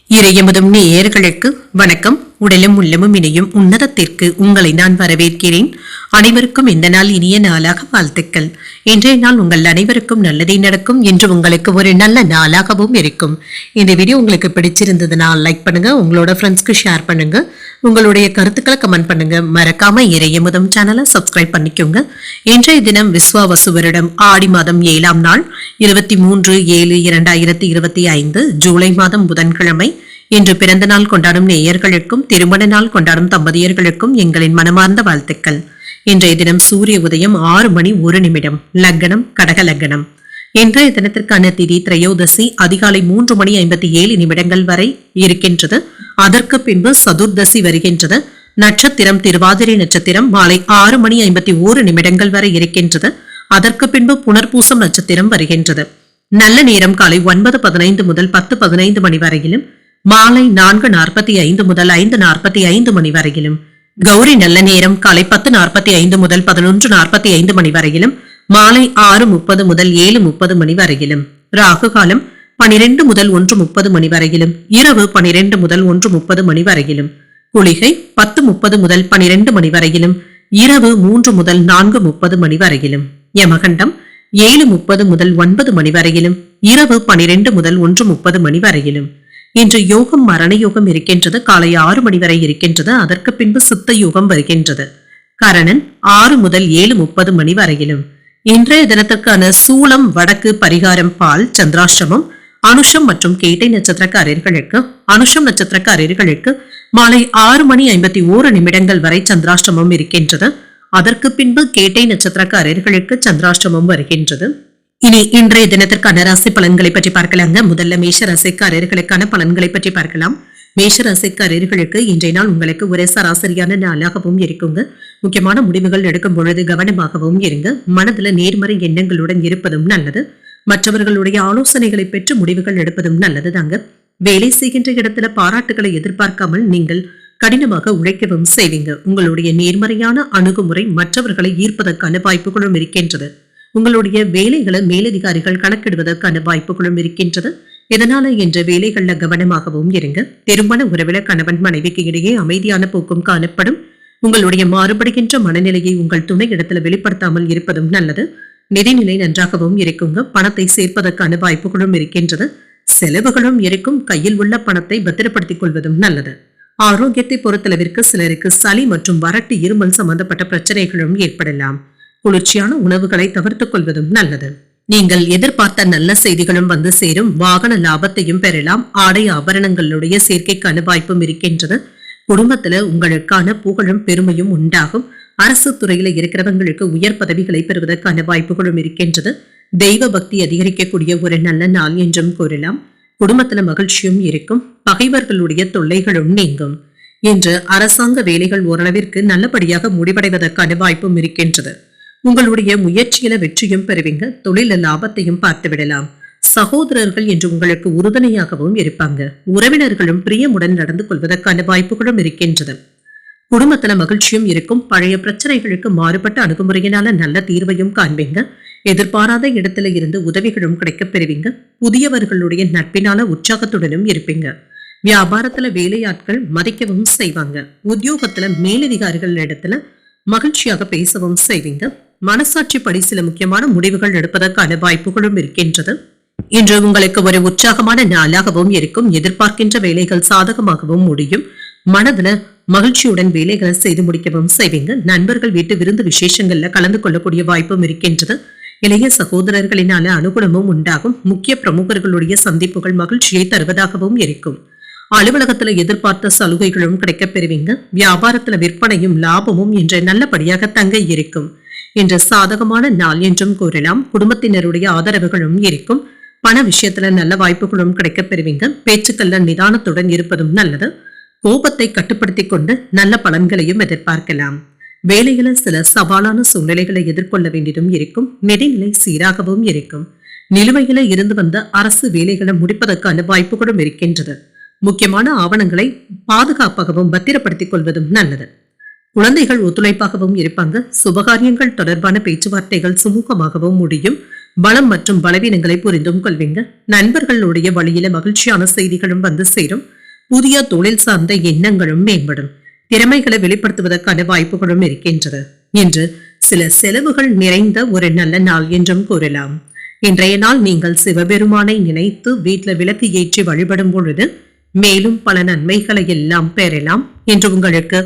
இறையமுதும் நேயர்களுக்கு வணக்கம். உடலும் உள்ளமும் இணையும் உன்னதத்திற்கு உங்களை நான் வரவேற்கிறேன். அனைவருக்கும் இந்த நாள் இனிய நாளாக வாழ்த்துக்கள். இன்றைய நாள் உங்கள் அனைவருக்கும் நல்லதே நடக்கும் என்று உங்களுக்கு ஒரு நல்ல நாளாகவும் இருக்கும். இந்த வீடியோ உங்களுக்கு பிடிச்சிருந்ததுன்னா லைக் பண்ணுங்க, உங்களோட ஃப்ரெண்ட்ஸ்க்கு ஷேர் பண்ணுங்க, உங்களுடைய கருத்துக்களை கமெண்ட் பண்ணுங்க. மறக்காம இறையமுதும் சேனலை சப்ஸ்கிரைப் பண்ணிக்கோங்க. இன்றைய தினம் விஸ்வாவசு வருடம் ஆடி மாதம் 7ஆம் நாள் 23/7/2025 ஜூலை மாதம் புதன்கிழமை. இன்று பிறந்த நாள் கொண்டாடும் நேயர்களுக்கும் திருமண நாள் கொண்டாடும் தம்பதியர்களுக்கும் எங்களின் மனமார்ந்த வாழ்த்துக்கள். இன்றைய தினம் சூரிய உதயம் 6:01 லக்னம் கடக லக்னம். இன்றைய தினத்திற்கான திதி திரையோதசி அதிகாலை 3:57 வரை இருக்கின்றது. அதற்கு பின்பு சதுர்தசி வருகின்றது. நட்சத்திரம் திருவாதிரை நட்சத்திரம் மாலை 6:51 வரை இருக்கின்றது. அதற்கு பின்பு புனர்பூசம் நட்சத்திரம் வருகின்றது. நல்ல நேரம் காலை 9:15 முதல் 10:15 மணி வரையிலும், மாலை 4:45 முதல் 5:45 மணி வரையிலும். கௌரி நல்ல நேரம் காலை 10:45 முதல் 11:45 மணி வரையிலும், மாலை 6:30 முதல் 7:30 மணி வரையிலும். ராகு காலம் 12 முதல் 1:30 மணி வரையிலும், இரவு 12 முதல் 1:30 மணி வரையிலும். குளிகை 10:30 முதல் 12 மணி வரையிலும், இரவு 3 முதல் 4:30 மணி வரையிலும். யமகண்டம் 7:30 முதல் 9 மணி வரையிலும், இரவு 12 முதல் 1:30 மணி வரையிலும். இன்று யோகம் மரண யோகம் இருக்கின்றது. காலை 6 மணி வரை இருக்கின்றது. அதற்கு பின்பு சித்த யோகம் வருகின்றது. கரணன் 6 முதல் 7:30 மணி வரையிலும். இன்றைய தினத்திற்கான சூலம் வடக்கு, பரிகாரம் பால், சந்திராஷ்டமம். அனுஷம் மற்றும் கேட்டை நட்சத்திரக்காரர்களுக்கு மாலை 6:51 வரை சந்திராஷ்டமம் இருக்கின்றது. அதற்கு பின்பு கேட்டை நட்சத்திரக்காரர்களுக்கு சந்திராஷ்டமம் வருகின்றது. இனி இன்றைய தினத்திற்கான ராசி பலன்களை பற்றி பார்க்கலாங்க. முதல்ல மேஷ ராசிக்காரர்களுக்கான பலன்களை பற்றி பார்க்கலாம். மேஷ ராசிக்காரர்களுக்கு இன்றைய நாள் உங்களுக்கு ஒரே சராசரியான நாளாகவும் இருக்குங்க. முக்கியமான முடிவுகள் எடுக்கும் பொழுது கவனமாகவும் இருங்க. மனதுல நேர்மறை எண்ணங்களுடன் இருப்பதும் நல்லது. மற்றவர்களுடைய ஆலோசனைகளை பெற்று முடிவுகள் எடுப்பதும் நல்லது தாங்க. வேலை செய்கின்ற இடத்துல பாராட்டுகளை எதிர்பார்க்காமல் நீங்கள் கடினமாக உழைக்கவும் செய்வீங்க. உங்களுடைய நேர்மறையான அணுகுமுறை மற்றவர்களை ஈர்ப்பதற்கான வாய்ப்புகளும் இருக்கின்றது. உங்களுடைய வேலைகளை மேலதிகாரிகள் கணக்கிடுவதற்கான வாய்ப்புகளும் இருக்கின்றது. இதனால என்ற வேலைகள்ல கவனமாகவும் இருங்க. திருமண உறவில கணவன் மனைவிக்கு இடையே அமைதியான போக்கும் காணப்படும். உங்களுடைய மாறுபடுகின்ற மனநிலையை உங்கள் துணை இடத்துல வெளிப்படுத்தாமல் இருப்பதும் நல்லது. நிதிநிலை நன்றாகவும் இருக்குங்க. பணத்தை சேர்ப்பதற்கான வாய்ப்புகளும் இருக்கின்றது. செலவுகளும் இருக்கும். கையில் உள்ள பணத்தை பத்திரப்படுத்திக் கொள்வதும் நல்லது. ஆரோக்கியத்தை பொறுத்தளவிற்கு சிலருக்கு சளி மற்றும் வறட்டு இருமல் சம்பந்தப்பட்ட பிரச்சனைகளும் ஏற்படலாம். குளிர்ச்சியான உணவுகளை தவிர்த்துக் கொள்வதும் நல்லது. நீங்கள் எதிர்பார்த்த நல்ல செய்திகளும் வந்து சேரும். வாகன லாபத்தையும் பெறலாம். ஆடை ஆபரணங்களுடைய சேர்க்கைக்கான வாய்ப்பும் இருக்கின்றது. குடும்பத்துல உங்களுக்கான புகழும் பெருமையும் உண்டாகும். அரசு துறையில இருக்கிறவங்களுக்கு உயர் பதவிகளை பெறுவதற்கான வாய்ப்புகளும் இருக்கின்றது. தெய்வ பக்தி அதிகரிக்கக்கூடிய ஒரு நல்ல நாள் என்றும் கூறலாம். குடும்பத்துல மகிழ்ச்சியும் இருக்கும். பகைவர்களுடைய தொல்லைகளும் நீங்கும். இன்று அரசாங்க வேலைகள் ஓரளவிற்கு நல்லபடியாக முடிவடைவதற்கான வாய்ப்பும் இருக்கின்றது. உங்களுடைய முயற்சியில வெற்றியும் பெறுவீங்க. தொழில லாபத்தையும் பார்த்து விடலாம். சகோதரர்கள் என்று உங்களுக்கு உறுதுணையாகவும் இருப்பாங்க. உறவினர்களும் பிரியமுடன் நடந்து கொள்வதற்கான வாய்ப்புகளும் இருக்கின்றது. குடும்பத்துல மகிழ்ச்சியும் இருக்கும். பழைய பிரச்சனைகளுக்கு மாறுபட்ட அணுகுமுறையினால நல்ல தீர்வையும் காண்பீங்க. எதிர்பாராத இடத்துல இருந்து உதவிகளும் கிடைக்கப் பெறுவீங்க. புதியவர்களுடைய நட்பினால உற்சாகத்துடனும் இருப்பீங்க. வியாபாரத்துல வேலையாட்கள் மதிக்கவும் செய்வாங்க. உத்தியோகத்துல மேலதிகாரிகள் இடத்துல மகிழ்ச்சியாக பேசவும் செய்வீங்க. மனசாட்சிப்படி சில முக்கியமான முடிவுகள் எடுப்பதற்கான வாய்ப்புகளும் இருக்கின்றது. இன்று உங்களுக்கு ஒரு உற்சாகமான நாளாகவும் இருக்கும். எதிர்பார்க்கின்ற வேலைகள் சாதகமாகவும் முடியும். மனதுல மகிழ்ச்சியுடன் வேலைகளை செய்து முடிக்கவும் செய்வீங்க. நண்பர்கள் வீட்டு விருந்து விசேஷங்கள்ல கலந்து கொள்ளக்கூடிய வாய்ப்பும் இருக்கின்றது. இளைய சகோதரர்களினால அனுகூலமும் உண்டாகும். முக்கிய பிரமுகர்களுடைய சந்திப்புகள் மகிழ்ச்சியை தருவதாகவும் இருக்கும். அலுவலகத்துல எதிர்பார்த்த சலுகைகளும் கிடைக்கப் பெறுவீங்க. வியாபாரத்துல விற்பனையும் லாபமும் இன்று நல்லபடியாக தங்க இருக்கும். இன்று சாதகமான நாள் என்றும் கூறலாம். குடும்பத்தினருடைய ஆதரவுகளும் இருக்கும். பண விஷயத்துல நல்ல வாய்ப்புகளும் கிடைக்கப் பெறுவீங்க. பேச்சுக்கள்ல நிதானத்துடன் இருப்பதும் நல்லது. கோபத்தை கட்டுப்படுத்திக் கொண்டு நல்ல பலன்களையும் எதிர்பார்க்கலாம். வேலையில சில சவாலான சூழ்நிலைகளை எதிர்கொள்ள வேண்டியதும் இருக்கும். நிதிநிலை சீராகவும் இருக்கும். நிலுவையில இருந்து வந்த அரசு வேலைகளை முடிப்பதற்கான வாய்ப்புகளும் இருக்கின்றது. முக்கியமான ஆவணங்களை பாதுகாப்பாகவும் பத்திரப்படுத்திக் கொள்வதும் நல்லது. குழந்தைகள் ஒத்துழைப்பாகவும் இருப்பாங்க. சுபகாரியங்கள் தொடர்பான பேச்சுவார்த்தைகள் சுமூகமாகவும் முடியும். பலம் மற்றும் பலவீனங்களை புரிந்தும் கொள்வீங்க. நண்பர்களுடைய வழியில மகிழ்ச்சியான செய்திகளும் வந்து சேரும். புதிய தொழில் சார்ந்த எண்ணங்களும் மேம்படும். திறமைகளை வெளிப்படுத்துவதற்கான வாய்ப்புகளும் இருக்கின்றது. இன்று சில செலவுகள் நிறைந்த ஒரு நல்ல நாள் என்றும் கூறலாம். இன்றைய நாள் நீங்கள் சிவபெருமானை நினைத்து வீட்டில் விளக்கு ஏற்றி வழிபடும் பொழுது மேலும் பல நன்மைகளை எல்லாம் பெறலாம். என்று உங்களுக்கு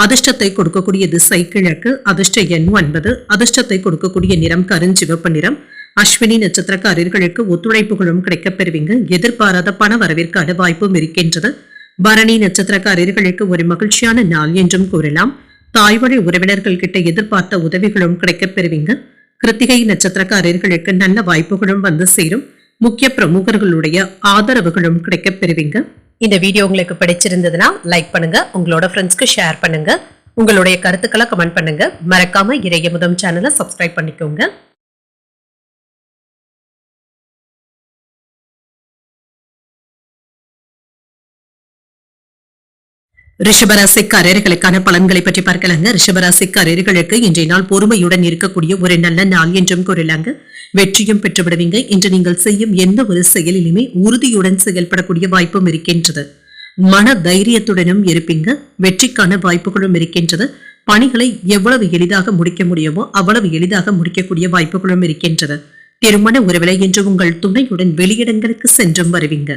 அதிர்ஷ்டத்தை கொடுக்கக்கூடிய திசை கிழக்கு, அதிர்ஷ்ட எண் 9, அதிர்ஷ்டத்தை கொடுக்கக்கூடிய நிறம் கருஞ்சிவப்பு நிறம். அஸ்வினி நட்சத்திரக்காரர்களுக்கு ஒத்துழைப்புகளும் கிடைக்கப் பெறுவீங்க. எதிர்பாராத பண வரவிற்கான வாய்ப்பும் இருக்கின்றது. பரணி நட்சத்திரக்காரர்களுக்கு ஒரு மகிழ்ச்சியான நாள் என்றும் கூறலாம். தாய் வழி உறவினர்கள் கிட்ட எதிர்பார்த்த உதவிகளும் கிடைக்கப் பெறுவீங்க. கிருத்திகை நட்சத்திரக்காரர்களுக்கு நல்ல வாய்ப்புகளும் வந்து சேரும். முக்கிய பிரமுகர்களுடைய ஆதரவுகளும் கிடைக்கப் பெறுவீங்க. இந்த வீடியோ உங்களுக்கு பிடிச்சிருந்ததுன்னா லைக் பண்ணுங்க, உங்களோட ஃப்ரெண்ட்ஸ்க்கு ஷேர் பண்ணுங்க, உங்களுடைய கருத்துக்களை கமெண்ட் பண்ணுங்க. மறக்காம இறையமுதம் சேனலை சப்ஸ்கிரைப் பண்ணிக்கோங்க. ரிஷபராசிக்காரர்களுக்கான பலன்களை பற்றி பார்க்கலாங்க. ரிஷபராசிக்காரர்களுக்கு இன்றைய நாள் பொறுமையுடன் இருக்கக்கூடிய ஒரு நல்ல நாள் என்றும் கூறலாங்க. வெற்றியும் பெற்றுவிடுவீங்க. இன்று நீங்கள் செய்யும் எந்த ஒரு செயலிலுமே உறுதியுடன் செயல்படக்கூடிய வாய்ப்பும் இருக்கின்றது. மன தைரியத்துடனும் இருப்பீங்க. வெற்றிக்கான வாய்ப்புகளும் இருக்கின்றது. பணிகளை எவ்வளவு எளிதாக முடிக்க முடியுமோ அவ்வளவு எளிதாக முடிக்கக்கூடிய வாய்ப்புகளும் இருக்கின்றது. திருமண உறவிலை என்று உங்கள் துணையுடன் வெளியிடங்களுக்கு சென்றும் வருவீங்க.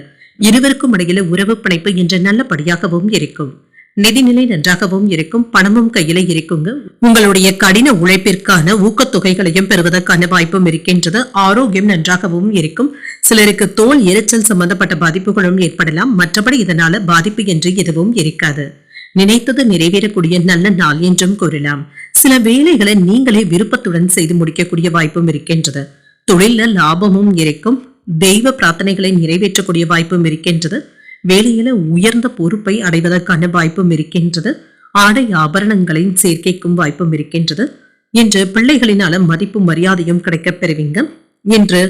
இருவருக்கும் இடையில உறவு பிணைப்பு இன்று நல்லபடியாகவும் இருக்கும். நிதிநிலை நன்றாகவும் இருக்கும். பணமும் கையில இருக்குங்க. உங்களுடைய கடின உழைப்பிற்கான ஊக்கத்தொகைகளையும் பெறுவதற்கான வாய்ப்பும் இருக்கின்றது. ஆரோக்கியம் நன்றாகவும் இருக்கும். சிலருக்கு தோல் எரிச்சல் சம்பந்தப்பட்ட பாதிப்புகளும் ஏற்படலாம். மற்றபடி இதனால பாதிப்பு என்று எதுவும் இருக்காது. நினைத்தது நிறைவேறக்கூடிய நல்ல நாள் என்றும் கூறலாம். சில வேலைகளை நீங்களே விருப்பத்துடன் செய்து முடிக்கக்கூடிய வாய்ப்பும் இருக்கின்றது. தொழில லாபமும் இருக்கும். தெய்வ பிரார்த்தனைகளை நிறைவேற்றக்கூடிய வாய்ப்பும் இருக்கின்றது. வேலையில உயர்ந்த பொறுப்பை அடைவதற்கான வாய்ப்பும் இருக்கின்றது. ஆடை ஆபரணங்களின் சேர்க்கைக்கும் வாய்ப்பும் இருக்கின்றது. இன்று பிள்ளைகளினால மதிப்பு மரியாதையும் கிடைக்கப் பெறுவீங்க. இன்று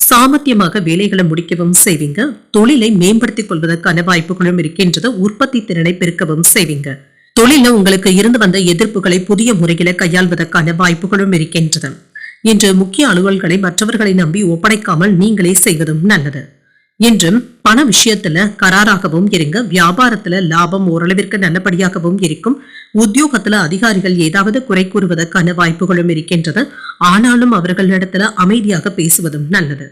சாமர்த்தியமாக வேலைகளை முடிக்கவும் செய்வீங்க. தொழிலை மேம்படுத்திக் கொள்வதற்கான வாய்ப்புகளும் இருக்கின்றது. உற்பத்தி திறனை பெருக்கவும் செய்வீங்க. தொழில உங்களுக்கு இருந்து வந்த எதிர்ப்புகளை புதிய முறையில கையாள்வதற்கான வாய்ப்புகளும் இருக்கின்றது. இன்று முக்கிய அலுவல்களை மற்றவர்களை நம்பி ஒப்படைக்காமல் நீங்களே செய்வதும் நல்லது. இன்றும் பண விஷயத்துல கராராகவும் இருங்க. வியாபாரத்துல லாபம் ஓரளவிற்கு நல்லபடியாகவும் இருக்கும். உத்தியோகத்துல அதிகாரிகள் ஏதாவது குறை கூறுவதற்கான வாய்ப்புகளும் இருக்கின்றது. ஆனாலும் அவர்களிடத்துல அமைதியாக பேசுவதும் நல்லது.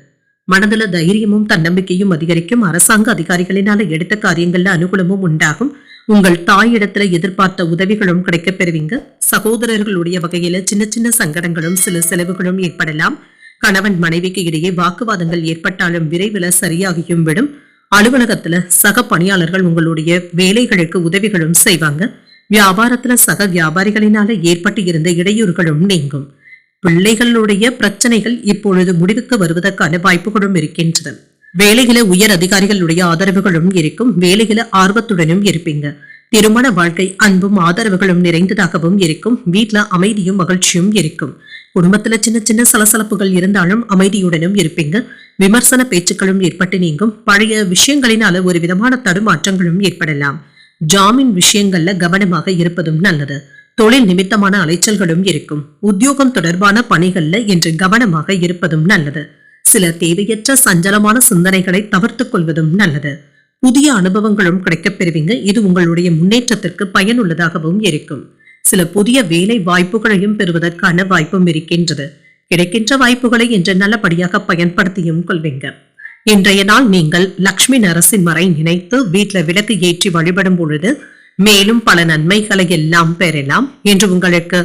மனதுல தைரியமும் தன்னம்பிக்கையும் அதிகரிக்கும். அரசாங்க அதிகாரிகளினால எடுத்த காரியங்கள்ல அனுகூலமும் உண்டாகும். உங்கள் தாயிடத்துல எதிர்பார்த்த உதவிகளும் கிடைக்கப் பெறுவீங்க. சகோதரர்களுடைய வகையில சின்ன சின்ன சங்கடங்களும் சில செலவுகளும் ஏற்படலாம். கணவன் மனைவிக்கு இடையே வாக்குவாதங்கள் ஏற்பட்டாலும் விரைவில் சரியாகியும் விடும். அலுவலகத்துல சக பணியாளர்கள் உங்களுடைய வேலைகளுக்கு உதவிகளும் செய்வாங்க. வியாபாரத்துல சக வியாபாரிகளினால ஏற்பட்டு இருந்த இடையூறுகளும் நீங்கும். பிள்ளைகளுடைய பிரச்சனைகள் இப்பொழுது முடிவுக்கு வருவதற்கான வாய்ப்புகளும் இருக்கின்றது. வேலைகளை உயர் அதிகாரிகளுடைய ஆதரவுகளும் இருக்கும். வேலைகளை ஆர்வத்துடனும் இருப்பீங்க. திருமண வாழ்க்கை அன்பும் ஆதரவுகளும் நிறைந்ததாகவும் இருக்கும். வீட்டுல அமைதியும் மகிழ்ச்சியும் இருக்கும். குடும்பத்துல சின்ன சின்ன சலசலப்புகள் இருந்தாலும் அமைதியுடனும் இருப்பீங்க. விமர்சன பேச்சுக்களும் ஏற்பட்டு நீங்கும். பழைய விஷயங்களினால ஒரு விதமான தடுமாற்றங்களும் ஏற்படலாம். ஜாமீன் விஷயங்கள்ல கவனமாக இருப்பதும் நல்லது. தொழில் நிமித்தமான அலைச்சல்களும் இருக்கும். உத்தியோகம் தொடர்பான பணிகள்ல இன்று கவனமாக இருப்பதும் நல்லது. சில தேவையற்ற சஞ்சலமான சிந்தனைகளை தவிர்த்துக் கொள்வதும் நல்லது. புதிய அனுபவங்களும் கிடைக்கப் பெறுவீங்க. இது உங்களுடைய முன்னேற்றத்திற்கு பயனுள்ளதாகவும் இருக்கும். சில புதிய வேலை வாய்ப்புகளையும் பெறுவதற்கான வாய்ப்பும் இருக்கின்றது. கிடைக்கின்ற வாய்ப்புகளை இன்று நல்லபடியாக பயன்படுத்தியும் கொள்வீங்க. இன்றைய நாள் நீங்கள் லட்சுமி நரசிம்மரை நினைத்து வீட்டுல விளக்கு ஏற்றி வழிபடும் பொழுது மேலும் பல நன்மைகளை எல்லாம் பெறலாம். என்று உங்களுக்கு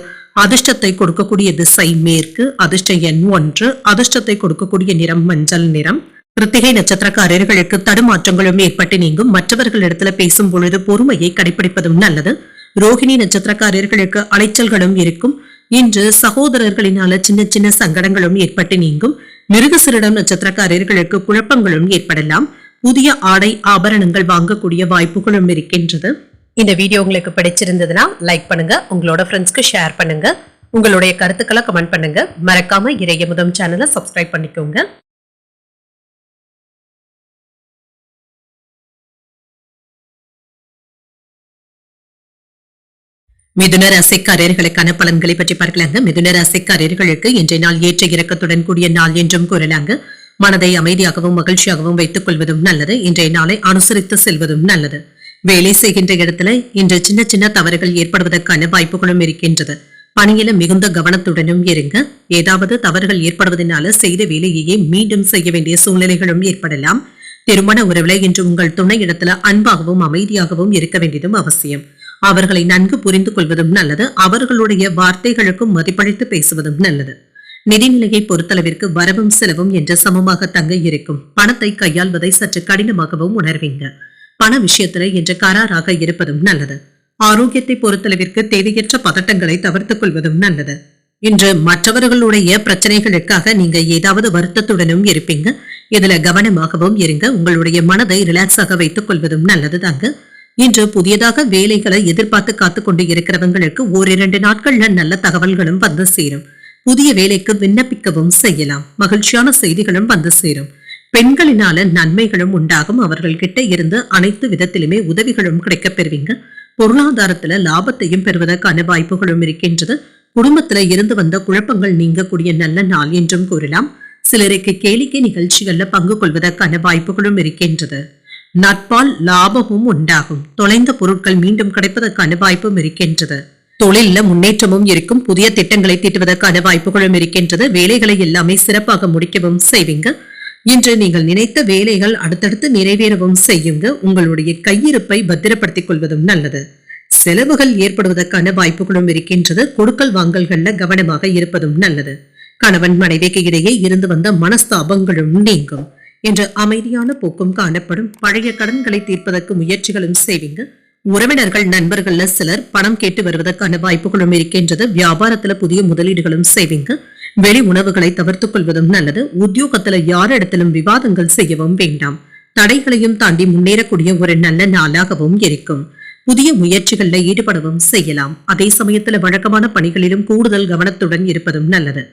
அதிர்ஷ்டத்தை கொடுக்கக்கூடிய திசை மேற்கு, அதிர்ஷ்ட எண் 1, அதிர்ஷ்டத்தை கொடுக்கக்கூடிய நிறம் மஞ்சள் நிறம். கிருத்திகை நட்சத்திரக்காரர்களுக்கு தடுமாற்றங்களும் ஏற்பட்டு நீங்கும். மற்றவர்களிடத்துல பேசும் பொழுது பொறுமையை கடைபிடிப்பதும் நல்லது. ரோஹிணி நட்சத்திரக்காரர்களுக்கு அலைச்சல்களும் இருக்கும். இன்று சகோதரர்களினால சின்ன சின்ன சங்கடங்களும் ஏற்பட்டு நீங்கும். மிருகசிரிடம் நட்சத்திரக்காரர்களுக்கு குழப்பங்களும் ஏற்படலாம். புதிய ஆடை ஆபரணங்கள் வாங்கக்கூடிய வாய்ப்புகளும் இருக்கின்றது. இந்த வீடியோ உங்களுக்கு பிடிச்சிருந்ததுன்னா லைக் பண்ணுங்க, உங்களோட ஃப்ரெண்ட்ஸ்க்கு ஷேர் பண்ணுங்க, உங்களுடைய கருத்துக்களை கமெண்ட் பண்ணுங்க. மறக்காம இறையமுதம் சேனலை சப்ஸ்கிரைப் பண்ணிக்கோங்க. மிதுன ராசிக்காரர்களுக்கான பலன்களை பற்றி பார்க்கலாங்க. மிதுன ராசிக்காரர்களுக்கு இன்றைய நாள் ஏற்ற இறக்கத்துடன் கூடிய நாள் என்றும் கூறலாங்க. மனதை அமைதியாகவும் மகிழ்ச்சியாகவும் வைத்துக் கொள்வதும் நல்லது. இன்றைய நாளை அனுசரித்து செல்வதும் நல்லது. வேலை செய்கின்ற இடத்துல இன்று சின்ன சின்ன தவறுகள் ஏற்படுவதற்கான வாய்ப்புகளும் இருக்கின்றது. பணியில மிகுந்த கவனத்துடனும் இருங்க. ஏதாவது தவறுகள் ஏற்படுவதனால செய்த வேலையையே மீண்டும் செய்ய வேண்டிய சூழ்நிலைகளும் ஏற்படலாம். திருமண உறவுல இன்று உங்கள் துணை இடத்துல அன்பாகவும் அமைதியாகவும் இருக்க வேண்டியதும் அவசியம். அவர்களை நன்கு புரிந்து கொள்வதும் நல்லது. அவர்களுடைய வார்த்தைகளுக்கும் மதிப்பளித்து பேசுவதும் நல்லது. நிதிநிலையை பொறுத்தளவிற்கு வரவும் செலவும் என்று சமமாக தங்க இருக்கும். பணத்தை கையாள்வதை சற்று கடினமாகவும் உணர்வீங்க. பண விஷயத்துல இன்று கராராக இருப்பதும் நல்லது. ஆரோக்கியத்தை பொறுத்தளவிற்கு தேவையற்ற பதட்டங்களை தவிர்த்துக் கொள்வதும் நல்லது. இன்று மற்றவர்களுடைய பிரச்சனைகளுக்காக நீங்க ஏதாவது வருத்தத்துடனும் இருப்பீங்க. இதுல கவனமாகவும் இருங்க. உங்களுடைய மனதை ரிலாக்ஸாக வைத்துக் கொள்வதும் நல்லது தாங்க. இன்று புதியதாக வேலைகளை எதிர்பார்த்து காத்துக் கொண்டு இருக்கிறவங்களுக்கு ஓரிரண்டு நாட்கள்ல நல்ல தகவல்களும் வந்து சேரும். புதிய வேலைக்கு விண்ணப்பிக்கவும் செய்யலாம். மகிழ்ச்சியான செய்திகளும் வந்து சேரும். பெண்களினால நன்மைகளும் உண்டாகும். அவர்கள் கிட்ட இருந்து அனைத்து விதத்திலுமே உதவிகளும் கிடைக்கப் பெறுவீங்க. பொருளாதாரத்துல லாபத்தையும் பெறுவதற்கான வாய்ப்புகளும் இருக்கின்றது. குடும்பத்துல இருந்து வந்த குழப்பங்கள் நீங்கக்கூடிய நல்ல நாள் என்றும் கூறலாம். சிலருக்கு கேளிக்கை நிகழ்ச்சிகள்ல பங்கு கொள்வதற்கான வாய்ப்புகளும் இருக்கின்றது. நட்பால் லாபமும் உண்டாகும். தொலைந்த பொருட்கள் மீண்டும் கிடைப்பதற்கான வாய்ப்பும் இருக்கின்றது. தொழில முன்னேற்றமும் இருக்கும். புதிய திட்டங்களை தீட்டுவதற்கான வாய்ப்புகளும் இருக்கின்றது. வேலைகளை எல்லாமே சிறப்பாக முடிக்கவும் செய்வீங்க. இன்று நீங்கள் நினைத்த வேலைகள் அடுத்தடுத்து நிறைவேறவும் செய்யுங்க. உங்களுடைய கையிருப்பை பத்திரப்படுத்திக் கொள்வதும் நல்லது. செலவுகள் ஏற்படுவதற்கான வாய்ப்புகளும் இருக்கின்றது. கொடுக்கல் வாங்கல்கள்ல கவனமாக இருப்பதும் நல்லது. கணவன் மனைவிக்கு இடையே இருந்து வந்த மனஸ்தாபங்களும் நீங்கும். என்று அமைதியான போக்கும் காணப்படும். பழைய கடன்களை தீர்ப்பதற்கு முயற்சிகளும் செய்வீங்க. உறவினர்கள் நண்பர்கள்ல சிலர் பணம் கேட்டு வருவதற்கான வாய்ப்புகளும் இருக்கின்றது. வியாபாரத்துல புதிய முதலீடுகளும் செய்வீங்க. வெளி உணவுகளை தவிர்த்துக் கொள்வதும் நல்லது. உத்தியோகத்துல யாரிடத்திலும் விவாதங்கள் செய்யவும் வேண்டாம். தடைகளையும் தாண்டி முன்னேறக்கூடிய ஒரு நல்ல நாளாகவும் இருக்கும். புதிய முயற்சிகள்ல ஈடுபடவும் செய்யலாம். அதே சமயத்துல வழக்கமான பணிகளிலும் கூடுதல் கவனத்துடன் இருப்பதும் நல்லது.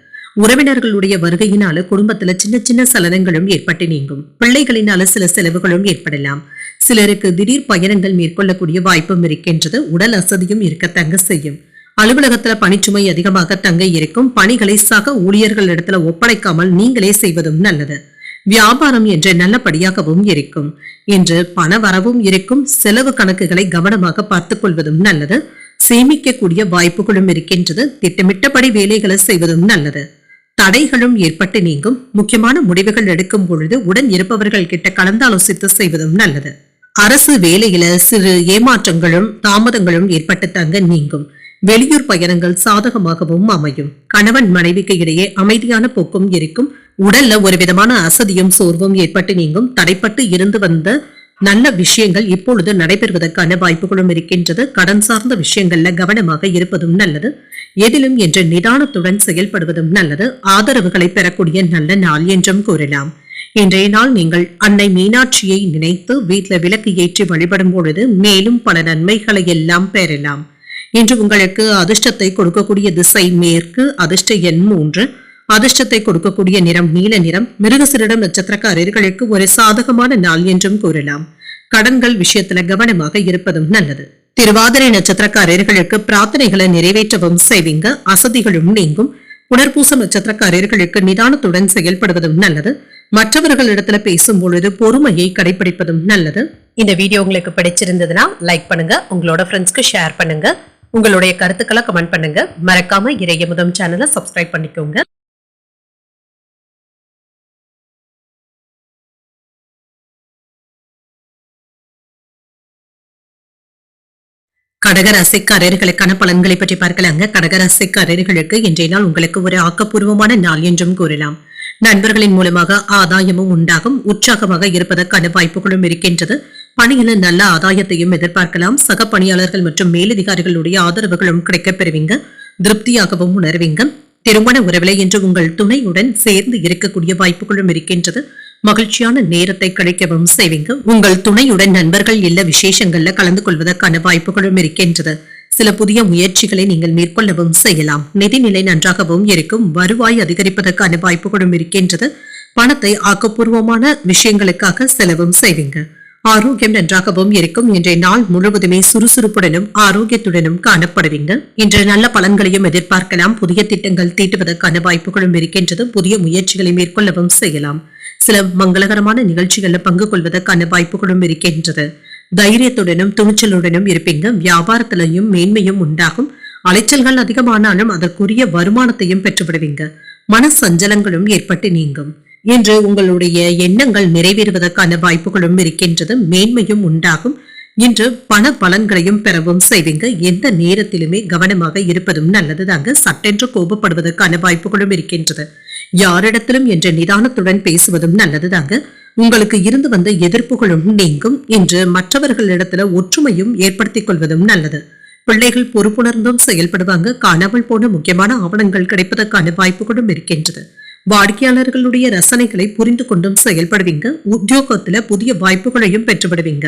உறவினர்களுடைய வருகையினால குடும்பத்துல சின்ன சின்ன சலனங்களும் ஏற்பட்டு நீங்கும். பிள்ளைகளினால சில செலவுகளும் ஏற்படலாம். சிலருக்கு திடீர் பயணங்கள் மேற்கொள்ளக்கூடிய வாய்ப்பும் இருக்கின்றது. உடல் அசதியும் இருக்க தங்க செய்யும். அலுவலகத்துல பணிச்சுமை அதிகமாக தங்க இருக்கும். பணிகளை சக ஊழியர்கள் இடத்துல ஒப்படைக்காமல் நீங்களே செய்வதும் நல்லது. வியாபாரம் என்று நல்லபடியாகவும் இருக்கும். இன்று பண வரவும் இருக்கும். செலவு கணக்குகளை கவனமாக பார்த்துக் கொள்வதும் நல்லது. சேமிக்கக்கூடிய வாய்ப்புகளும் இருக்கின்றது. திட்டமிட்டபடி வேலைகளை செய்வதும் நல்லது. தடைகளும் ஏற்பட்டு நீங்கும். முக்கியமான முடிவுகள் எடுக்கும் பொழுது உடன் இருப்பவர்கள் கிட்ட கலந்தாலோசித்து செய்வதும் நல்லது. அரசு வேலையில சிறு ஏமாற்றங்களும் தாமதங்களும் ஏற்பட்டு தங்க நீங்கும். வெளியூர் பயணங்கள் சாதகமாகவும் அமையும். கணவன் மனைவிக்கு இடையே அமைதியான போக்கும் இருக்கும். உடல்ல ஒரு விதமான அசதியும் சோர்வும் ஏற்பட்டு நீங்கும். தடைப்பட்டு இருந்து வந்த நல்ல விஷயங்கள் இப்பொழுது நடைபெறுவதற்கான வாய்ப்புகளும் இருக்கின்றது. கடன் சார்ந்த விஷயங்கள்ல கவனமாக இருப்பதும் நல்லது. எதிலும் என்று நிதானத்துடன் செயல்படுவதும் நல்லது. ஆதரவுகளை பெறக்கூடிய நல்ல நாள் என்றும் கூறலாம். இன்றைய நாள் நீங்கள் அன்னை மீனாட்சியை நினைத்து வீட்டில் விளக்கு ஏற்றி வழிபடும் பொழுது மேலும் பல நன்மைகளை எல்லாம் பெறலாம். இன்று உங்களுக்கு அதிர்ஷ்டத்தை கொடுக்கக்கூடிய திசை மேற்கு. அதிர்ஷ்ட எண் 3. அதிர்ஷ்டத்தை கொடுக்கக்கூடிய நிறம் நீல நிறம். மிருகசீரிடம் நட்சத்திரக்காரர்களுக்கு ஒரு சாதகமான நாள் என்றும் கூறலாம். கடன்கள் விஷயத்துல கவனமாக இருப்பதும் நல்லது. திருவாதிரை நட்சத்திரக்காரர்களுக்கு பிரார்த்தனைகளை நிறைவேற்றவும் செய்வீங்க. அசதிகளும் நீங்கும். புனர்பூசம் நட்சத்திரக்காரர்களுக்கு நிதானத்துடன் செயல்படுவதும் நல்லது. மற்றவர்களிடத்துல பேசும் பொழுது பொறுமையை கடைபிடிப்பதும் நல்லது. இந்த வீடியோ உங்களுக்கு பிடிச்சிருந்ததுன்னா லைக் பண்ணுங்க. உங்களோட ஃப்ரெண்ட்ஸ்க்கு ஷேர் பண்ணுங்க. உங்களுடைய கருத்துக்களை கமெண்ட் பண்ணுங்க. மறக்காம இறையமுதம் சேனலை சப்ஸ்கிரைப் பண்ணிக்கோங்க. கடகராசிக்காரர்களுக்கான பலன்களை பற்றி பார்க்கலாங்க. கடகராசிக்காரர்களுக்கு இன்றைய நாள் உங்களுக்கு ஒரு ஆக்கப்பூர்வமான நாள் என்றும் கூறலாம். நண்பர்களின் மூலமாக ஆதாயமும் உண்டாகும். உற்சாகமாக இருப்பதற்கான வாய்ப்புகளும் இருக்கின்றது. பணியில நல்ல ஆதாயத்தையும் எதிர்பார்க்கலாம். சக பணியாளர்கள் மற்றும் மேலதிகாரிகளுடைய ஆதரவுகளும் கிடைக்கப் பெறுவீங்க. திருப்தியாகவும் உணர்வீங்க. திருமண உறவிலை என்று உங்கள் துணையுடன் சேர்ந்து இருக்கக்கூடிய வாய்ப்புகளும் இருக்கின்றது. மகிழ்ச்சியான நேரத்தை கழிக்கவும் செய்வீங்க. உங்கள் துணையுடன் நண்பர்கள் இல்ல விசேஷங்கள்ல கலந்து கொள்வதற்கான வாய்ப்புகளும் இருக்கின்றது. சில புதிய முயற்சிகளை நீங்கள் மேற்கொள்ளவும் செய்யலாம். நிதிநிலை நன்றாகவும் இருக்கும். வருவாய் அதிகரிப்பதற்கான வாய்ப்புகளும் இருக்கின்றது. பணத்தை ஆக்கப்பூர்வமான விஷயங்களுக்காக செலவும் செய்வீங்க. ஆரோக்கியம் நன்றாகவும் இருக்கும். இன்றைய நாள் முழுவதுமே சுறுசுறுப்புடனும் ஆரோக்கியத்துடனும் காணப்படுவீங்க. இன்று நல்ல பலன்களையும் எதிர்பார்க்கலாம். புதிய திட்டங்கள் தீட்டுவதற்கான வாய்ப்புகளும் இருக்கின்றது. புதிய முயற்சிகளை மேற்கொள்ளவும் செய்யலாம். சில மங்களகரமான நிகழ்ச்சிகளில் பங்கு கொள்வதற்கான வாய்ப்புகளும் இருக்கின்றது. தைரியத்துடனும் துணிச்சலுடனும் இருப்பீங்க. வியாபாரத்திலையும் மேன்மையும் உண்டாகும். அலைச்சல்கள் அதிகமானாலும் அதற்குரிய வருமானத்தையும் பெற்றுவிடுவீங்க. மன சஞ்சலங்களும் ஏற்பட்டு நீங்கும். இன்று உங்களுடைய எண்ணங்கள் நிறைவேறுவதற்கான வாய்ப்புகளும் இருக்கின்றது. மேன்மையும் உண்டாகும். இன்று பண பலன்களையும் பெறவும் செய்வீங்க. எந்த நேரத்திலுமே கவனமாக இருப்பதும் நல்லதுதாங்க. சட்டென்று கோபப்படுவதற்கான வாய்ப்புகளும் இருக்கின்றது. யாரிடத்திலும் என்ற நிதானத்துடன் பேசுவதும் நல்லதுதாங்க. உங்களுக்கு இருந்து வந்த எதிர்ப்புகளும் நீங்கும். இன்று மற்றவர்களிடத்துல ஒற்றுமையும் ஏற்படுத்திக் கொள்வதும் நல்லது. பிள்ளைகள் பொறுப்புணர்ந்தும் செயல்படுவாங்க. காணாமல் போன முக்கியமான ஆவணங்கள் கிடைப்பதற்கான வாய்ப்புகளும் இருக்கின்றது. வாடிக்கையாளர்களுடைய ரசனைகளை புரிந்து கொண்டும் செயல்படுவீங்க. உத்தியோகத்துல புதிய வாய்ப்புகளையும் பெற்றுவிடுவீங்க.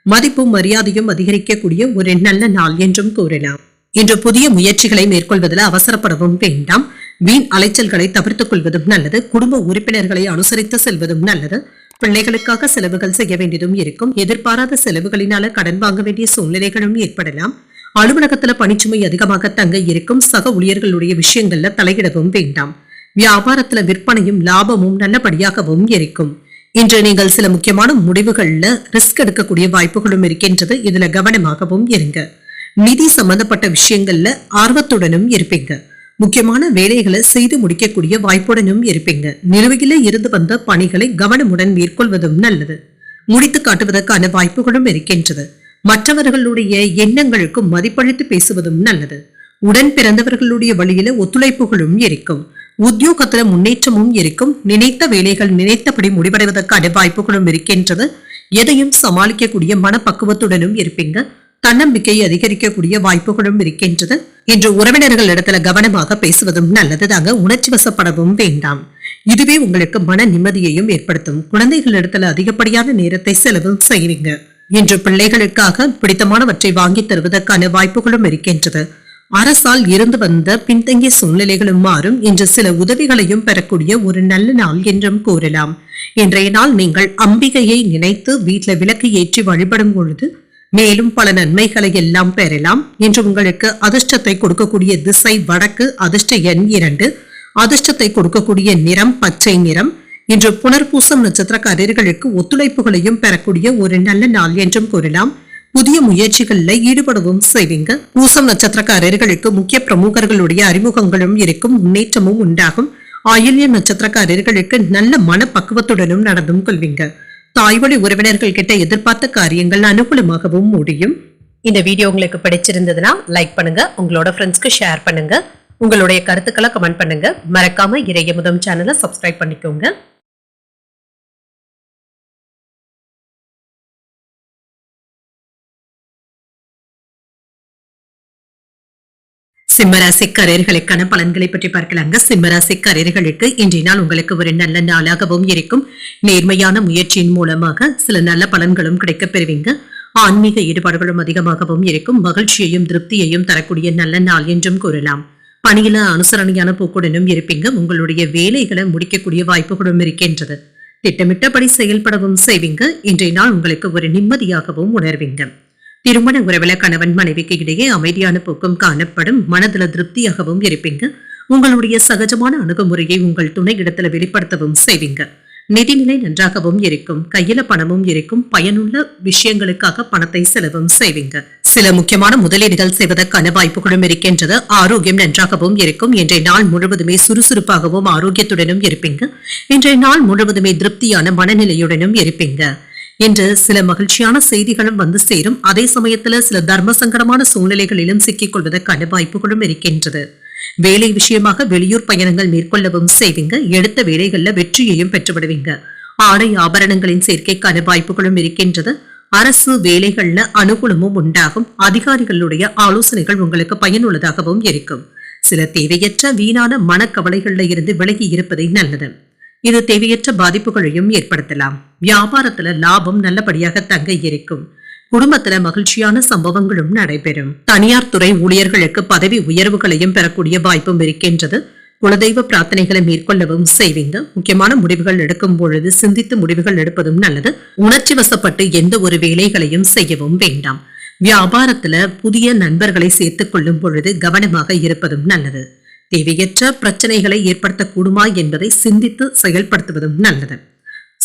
மதிப்பும் மரியாதையும் அதிகரிக்கக்கூடிய ஒரு நல்ல நாள் என்றும் கூறலாம். இன்று புதிய முயற்சிகளை மேற்கொள்வதில் அவசரப்படவும் வேண்டாம். வீண் அலைச்சல்களை தவிர்த்துக் கொள்வதும் நல்லது. குடும்ப உறுப்பினர்களை அனுசரித்து செல்வதும் நல்லது. பிள்ளைகளுக்காக செலவுகள் செய்ய வேண்டியதும் இருக்கும். எதிர்பாராத செலவுகளினால கடன் வாங்க வேண்டிய சூழ்நிலைகளும் ஏற்படலாம். அலுவலகத்துல பணிச்சுமை அதிகமாக தங்க இருக்கும். சக ஊழியர்களுடைய விஷயங்கள்ல தலையிடவும் வேண்டாம். வியாபாரத்துல விற்பனையும் லாபமும் நல்லபடியாகவும் இருக்கும். இன்று நீங்கள் சில முக்கியமான முடிவுகள்ல ரிஸ்க் எடுக்கக்கூடிய வாய்ப்புகளும் இருக்கின்றது. இதுல கவனமாகவும் இருங்க. நிதி சம்பந்தப்பட்ட விஷயங்கள்ல ஆர்வத்துடனும் இருப்பீங்க. முக்கியமான வேலைகளை செய்து முடிக்கக்கூடிய வாய்ப்புடனும் இருப்பீங்க. நிலுவையில இருந்து வந்த பணிகளை கவனமுடன் மேற்கொள்வதும் நல்லது. முடித்து காட்டுவதற்கான வாய்ப்புகளும் இருக்கின்றது. மற்றவர்களுடைய எண்ணங்களுக்கு மதிப்பளித்து பேசுவதும் நல்லது. உடன் பிறந்தவர்களுடைய வழியில ஒத்துழைப்புகளும் இருக்கும். உத்தியோகத்துல முன்னேற்றமும் இருக்கும். நினைத்த வேலைகள் நினைத்தபடி முடிவடைவதற்கான வாய்ப்புகளும் இருக்கின்றது. எதையும் சமாளிக்கக்கூடிய மனப்பக்குவத்துடனும் இருப்பீங்க. தன்னம்பிக்கையை அதிகரிக்கக்கூடிய வாய்ப்புகளும் இருக்கின்றது. இன்று உறவினர்கள் இடத்துல கவனமாக பேசுவதும் நல்லதுதாங்க. உணர்ச்சி வசப்படவும் வேண்டாம். இதுவே உங்களுக்கு மன நிம்மதியையும் ஏற்படுத்தும். குழந்தைகள் இடத்துல அதிகப்படியான நேரத்தை செலவும் செய்வீங்க. இன்று பிள்ளைகளுக்காக பிடித்தமானவற்றை வாங்கி தருவதற்கான வாய்ப்புகளும் இருக்கின்றது. அரசால் இருந்து வந்த பின்தங்கிய சூழ்நிலைகளும் மாறும். இன்று சில உதவிகளையும் பெறக்கூடிய ஒரு நல்ல நாள் என்றும் கூறலாம். இன்றைய நாள் நீங்கள் அம்பிகையை நினைத்து வீட்டில் விளக்கு ஏற்றி வழிபடும் பொழுது மேலும் பல நன்மைகளை எல்லாம் பெறலாம். இன்று உங்களுக்கு அதிர்ஷ்டத்தை கொடுக்கக்கூடிய திசை வடக்கு. அதிர்ஷ்ட எண் 2. அதிர்ஷ்டத்தை கொடுக்கக்கூடிய நிறம் பச்சை நிறம். இன்று புனர்பூசம் நட்சத்திரக்காரர்களுக்கு ஒத்துழைப்புகளையும் பெறக்கூடிய ஒரு நல்ல நாள் என்றும் கூறலாம். புதிய முயற்சிகள்ல ஈடுபடவும் செய்வீங்க. பூசம் நட்சத்திரக்காரர்களுக்கு முக்கிய பிரமுகர்களுடைய அறிமுகங்களும் இருக்கும். முன்னேற்றமும் உண்டாகும். ஆயில்ய நட்சத்திரக்காரர்களுக்கு நல்ல மனப்பக்குவத்துடனும் நடந்தும் கொள்வீங்க. தாய்வழி உறவினர்கள் கிட்ட எதிர்பார்த்த காரியங்கள் அனுகூலமாகவும் முடியும். இந்த வீடியோ உங்களுக்கு பிடிச்சிருந்ததுன்னா லைக் பண்ணுங்க. உங்களோட ஃப்ரெண்ட்ஸ்க்கு ஷேர் பண்ணுங்க. உங்களுடைய கருத்துக்களை கமெண்ட் பண்ணுங்க. மறக்காம இறையமுதம் சேனலை சப்ஸ்கிரைப் பண்ணிக்கோங்க. சிம்மராசிக்காரர்களுக்கான பலன்களை பற்றி பார்க்கலாங்க. சிம்மராசிக்காரர்களுக்கு இன்றைய நாள் உங்களுக்கு ஒரு நல்ல நாளாகவும் இருக்கும். நேர்மையான முயற்சியின் மூலமாக சில நல்ல பலன்களும் கிடைக்கப் பெறுவீங்க. ஆன்மீக ஈடுபாடுகளும் அதிகமாகவும் இருக்கும். மகிழ்ச்சியையும் திருப்தியையும் தரக்கூடிய நல்ல நாள் என்றும் கூறலாம். பணியில அனுசரணையான போக்குடனும் இருப்பீங்க. உங்களுடைய வேலைகளை முடிக்கக்கூடிய வாய்ப்புகளும் இருக்கின்றது. திட்டமிட்டபடி செயல்படவும் செய்வீங்க. இன்றைய நாள் உங்களுக்கு ஒரு நிம்மதியாகவும் உணர்வீங்க. திருமண உறவுல கணவன் மனைவிக்கு இடையே அமைதியான போக்கும் காணப்படும். மனதுல திருப்தியாகவும் இருப்பீங்க. உங்களுடைய சகஜமான அணுகுமுறையை உங்கள் துணை இடத்துல வெளிப்படுத்தவும் செய்வீங்க. நிதிநிலை நன்றாகவும் இருக்கும். கையில பணமும் இருக்கும். பயனுள்ள விஷயங்களுக்காக பணத்தை செலவும் செய்வீங்க. சில முக்கியமான முதலீடுகள் செய்வதற்கான வாய்ப்புகளும் இருக்கின்றது. ஆரோக்கியம் நன்றாகவும் இருக்கும். இன்றைய நாள் முழுவதுமே சுறுசுறுப்பாகவும் ஆரோக்கியத்துடனும் இருப்பீங்க. இன்றைய நாள் முழுவதுமே திருப்தியான மனநிலையுடனும் இருப்பீங்க. இன்று சில மகிழ்ச்சியான செய்திகளும் வந்து சேரும். அதே சமயத்துல சில தர்ம சங்கடமான சூழ்நிலைகளிலும் சிக்கிக் கொள்வதற்கான வாய்ப்புகளும் இருக்கின்றது. வேலை விஷயமாக வெளியூர் பயணங்கள் மேற்கொள்ளவும் செய்வீங்க. எடுத்த வேலைகள்ல வெற்றியையும் பெற்றுவிடுவீங்க. ஆடை ஆபரணங்களின் சேர்க்கைக்கான வாய்ப்புகளும் இருக்கின்றது. அரசு வேலைகள்ல அனுகூலமும் உண்டாகும். அதிகாரிகளுடைய ஆலோசனைகள் உங்களுக்கு பயனுள்ளதாகவும் இருக்கும். சில தேவையற்ற வீணான மனக்கவலைகள்ல இருந்து விலகி இருப்பதை நல்லது. இது தேவையற்ற பாதிப்புகளையும் ஏற்படுத்தலாம். வியாபாரத்துல லாபம் நல்லபடியாக தங்க இருக்கும். குடும்பத்துல மகிழ்ச்சியான சம்பவங்களும் நடைபெறும். தனியார் துறை ஊழியர்களுக்கு பதவி உயர்வுகளையும் பெறக்கூடிய வாய்ப்பும் இருக்கின்றது. குலதெய்வ பிரார்த்தனைகளை மேற்கொள்ளவும் செய்வீங்க. முக்கியமான முடிவுகள் எடுக்கும் பொழுது சிந்தித்து முடிவுகள் எடுப்பதும் நல்லது. உணர்ச்சி வசப்பட்டு எந்த ஒரு வேலைகளையும் செய்யவும் வேண்டாம். வியாபாரத்துல புதிய நண்பர்களை சேர்த்துக் கொள்ளும் பொழுது கவனமாக இருப்பதும் நல்லது. தேவையற்ற பிரச்சனைகளை ஏற்படுத்தக்கூடுமா என்பதை சிந்தித்து செயல்படுத்துவதும் நல்லது.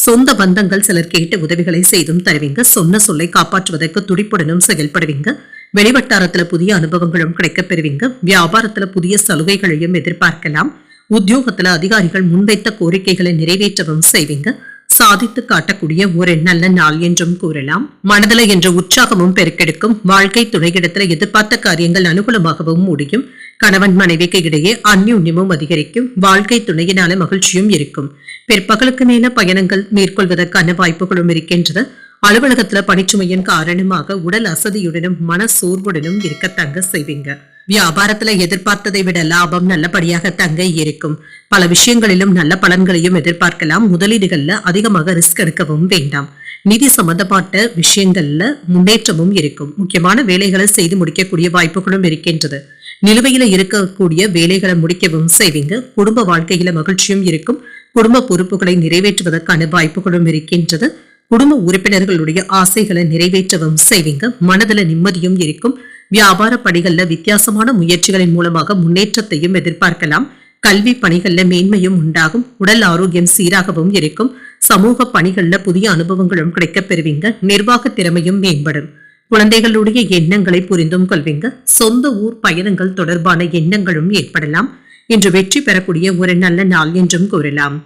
சொந்த பந்தங்கள் சிலர் கேட்ட உதவிகளை செய்தும் தருவீங்க. சொன்ன சொல்லை காப்பாற்றுவதற்கு துடிப்புடனும் செயல்படுவீங்க. வெளிவட்டாரத்துல புதிய அனுபவங்களும் கிடைக்கப் பெறுவீங்க. வியாபாரத்துல புதிய சலுகைகளையும் எதிர்பார்க்கலாம். உத்தியோகத்துல அதிகாரிகள் முன்வைத்த கோரிக்கைகளை நிறைவேற்றவும் செய்வீங்க. சாதித்து காட்டக்கூடிய ஒரு நல்ல நாள் என்றும் கூறலாம். மனதில என்ற உற்சாகமும் பெருக்கெடுக்கும். வாழ்க்கை துணையிடத்துல எதிர்பார்த்த காரியங்கள் அனுகூலமாகவும் முடியும். கணவன் மனைவிக்கு இடையே அந்யோன்யமும் அதிகரிக்கும். வாழ்க்கை துணையினால மகிழ்ச்சியும் இருக்கும். பிற்பகலுக்கு மேல பயணங்கள் மேற்கொள்வதற்கான வாய்ப்புகளும் இருக்கின்றது. அலுவலகத்துல பணிச்சுமையின் காரணமாக உடல் அசதியுடனும் மன சோர்வுடனும் இருக்க தங்க செய்வீங்க. வியாபாரத்துல எதிர்பார்த்ததை விட லாபம் நல்லபடியாக தங்க இருக்கும். பல விஷயங்களிலும் நல்ல பலன்களையும் எதிர்பார்க்கலாம். முதலீடுகள்ல அதிகமாக ரிஸ்க் எடுக்கவும் வேண்டாம். நிதி சம்பந்தப்பட்ட விஷயங்கள்ல முன்னேற்றமும் இருக்கும். முக்கியமான வேலைகளை செய்து முடிக்கக்கூடிய வாய்ப்புகளும் இருக்கின்றது. நிலுவையில இருக்கக்கூடிய வேலைகளை முடிக்கவும் செய்வீங்க. குடும்ப வாழ்க்கையில மகிழ்ச்சியும் இருக்கும். குடும்ப பொறுப்புகளை நிறைவேற்றுவதற்கான வாய்ப்புகளும் இருக்கின்றது. குடும்ப உறுப்பினர்களுடைய ஆசைகளை நிறைவேற்றவும் செய்வீங்க. மனதில நிம்மதியும் இருக்கும். வியாபார பணிகள்ல வித்தியாசமான முயற்சிகளின் மூலமாக முன்னேற்றத்தையும் எதிர்பார்க்கலாம். கல்வி பணிகள்ல மேன்மையும் உண்டாகும். உடல் ஆரோக்கியம் சீராகவும் இருக்கும். சமூக பணிகள்ல புதிய அனுபவங்களும் கிடைக்கப் பெறுவீங்க. நிர்வாக திறமையும் மேம்படும். குழந்தைகளுடைய எண்ணங்களை புரிந்தும் கொள்வீங்க. சொந்த ஊர் பயணங்கள் தொடர்பான எண்ணங்களும் ஏற்படலாம். இன்று வெற்றி பெறக்கூடிய ஒரு நல்ல நாள் என்றும் கூறலாம்.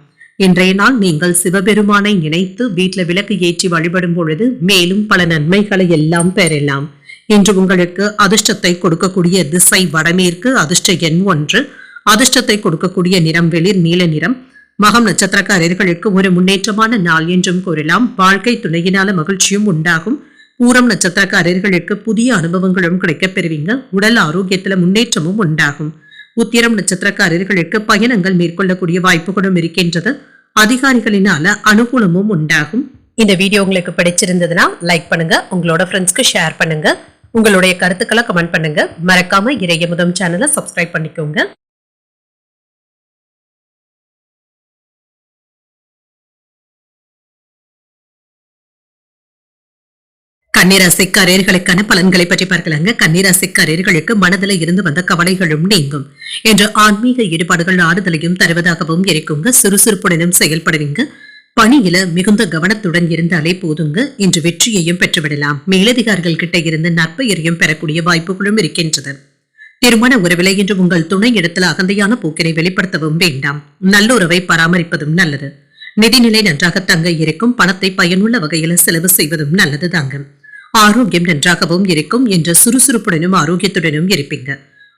இன்றைய நாள் நீங்கள் சிவபெருமானை நினைத்து வீட்டில் விளக்கு ஏற்றி வழிபடும் பொழுது மேலும் பல நன்மைகளை எல்லாம் பெறலாம். இன்று உங்களுக்கு அதிர்ஷ்டத்தை கொடுக்கக்கூடிய திசை வடமேற்கு. அதிர்ஷ்ட எண் 1. அதிர்ஷ்டத்தை கொடுக்கக்கூடிய நிறம் வெளிர் நீல நிறம். மகம் நட்சத்திரக்காரர்களுக்கு ஒரு முன்னேற்றமான நாள் என்றும் கூறலாம். வாழ்க்கை துணையினால மகிழ்ச்சியும் உண்டாகும். பூரம் நட்சத்திரக்காரர்களுக்கு புதிய அனுபவங்களும் கிடைக்கப் பெறுவீங்க. உடல் ஆரோக்கியத்துல முன்னேற்றமும் உண்டாகும். உத்திரம் நட்சத்திரக்காரர்களுக்கு பயணங்கள் மேற்கொள்ளக்கூடிய வாய்ப்புகளும் இருக்கின்றது. அதிகாரிகளினால அனுகூலமும் உண்டாகும். இந்த வீடியோ உங்களுக்கு பிடிச்சிருந்ததுன்னா லைக் பண்ணுங்க. உங்களோட ஃப்ரெண்ட்ஸ்க்கு ஷேர் பண்ணுங்க. உங்களுடைய கருத்துக்களை கமெண்ட் பண்ணுங்க. மறக்காம இறையமுதம் சேனலை சப்ஸ்கிரைப் பண்ணிக்கோங்க. கன்னிராசிக்காரர்களுக்கான பலன்களை பற்றி பார்க்கலாங்க. கன்னிராசிக்காரர்களுக்கு மனதில் இருந்து வந்த கவலைகளும் நீங்கும் என்று ஆன்மீக ஈடுபாடுகள் ஆறுதலையும் தருவதாகவும் இருக்குங்க. சுறுசுறுப்புடனும் செயல்படுவீங்க. பணியில மிகுந்த கவனத்துடன் இருந்தாலே போதுங்க. இன்று வெற்றியையும் பெற்றுவிடலாம். மேலதிகாரிகள் கிட்ட இருந்து நற்பெயரையும் பெறக்கூடிய வாய்ப்புகளும் இருக்கின்றது. திருமண உறவிலை இன்று உங்கள் துணை இடத்துல அகந்தையான போக்கினை வெளிப்படுத்தவும் வேண்டாம். நல்லுறவை பராமரிப்பதும் நல்லது. நிதிநிலை நன்றாக தங்க இருக்கும். பணத்தை பயனுள்ள வகையில செலவு செய்வதும் நல்லது தாங்க. ஆரோக்கியம் நன்றாகவும் இருக்கும். என்று சுறுசுறுப்புடனும் ஆரோக்கியத்துடனும் இருப்பீங்க.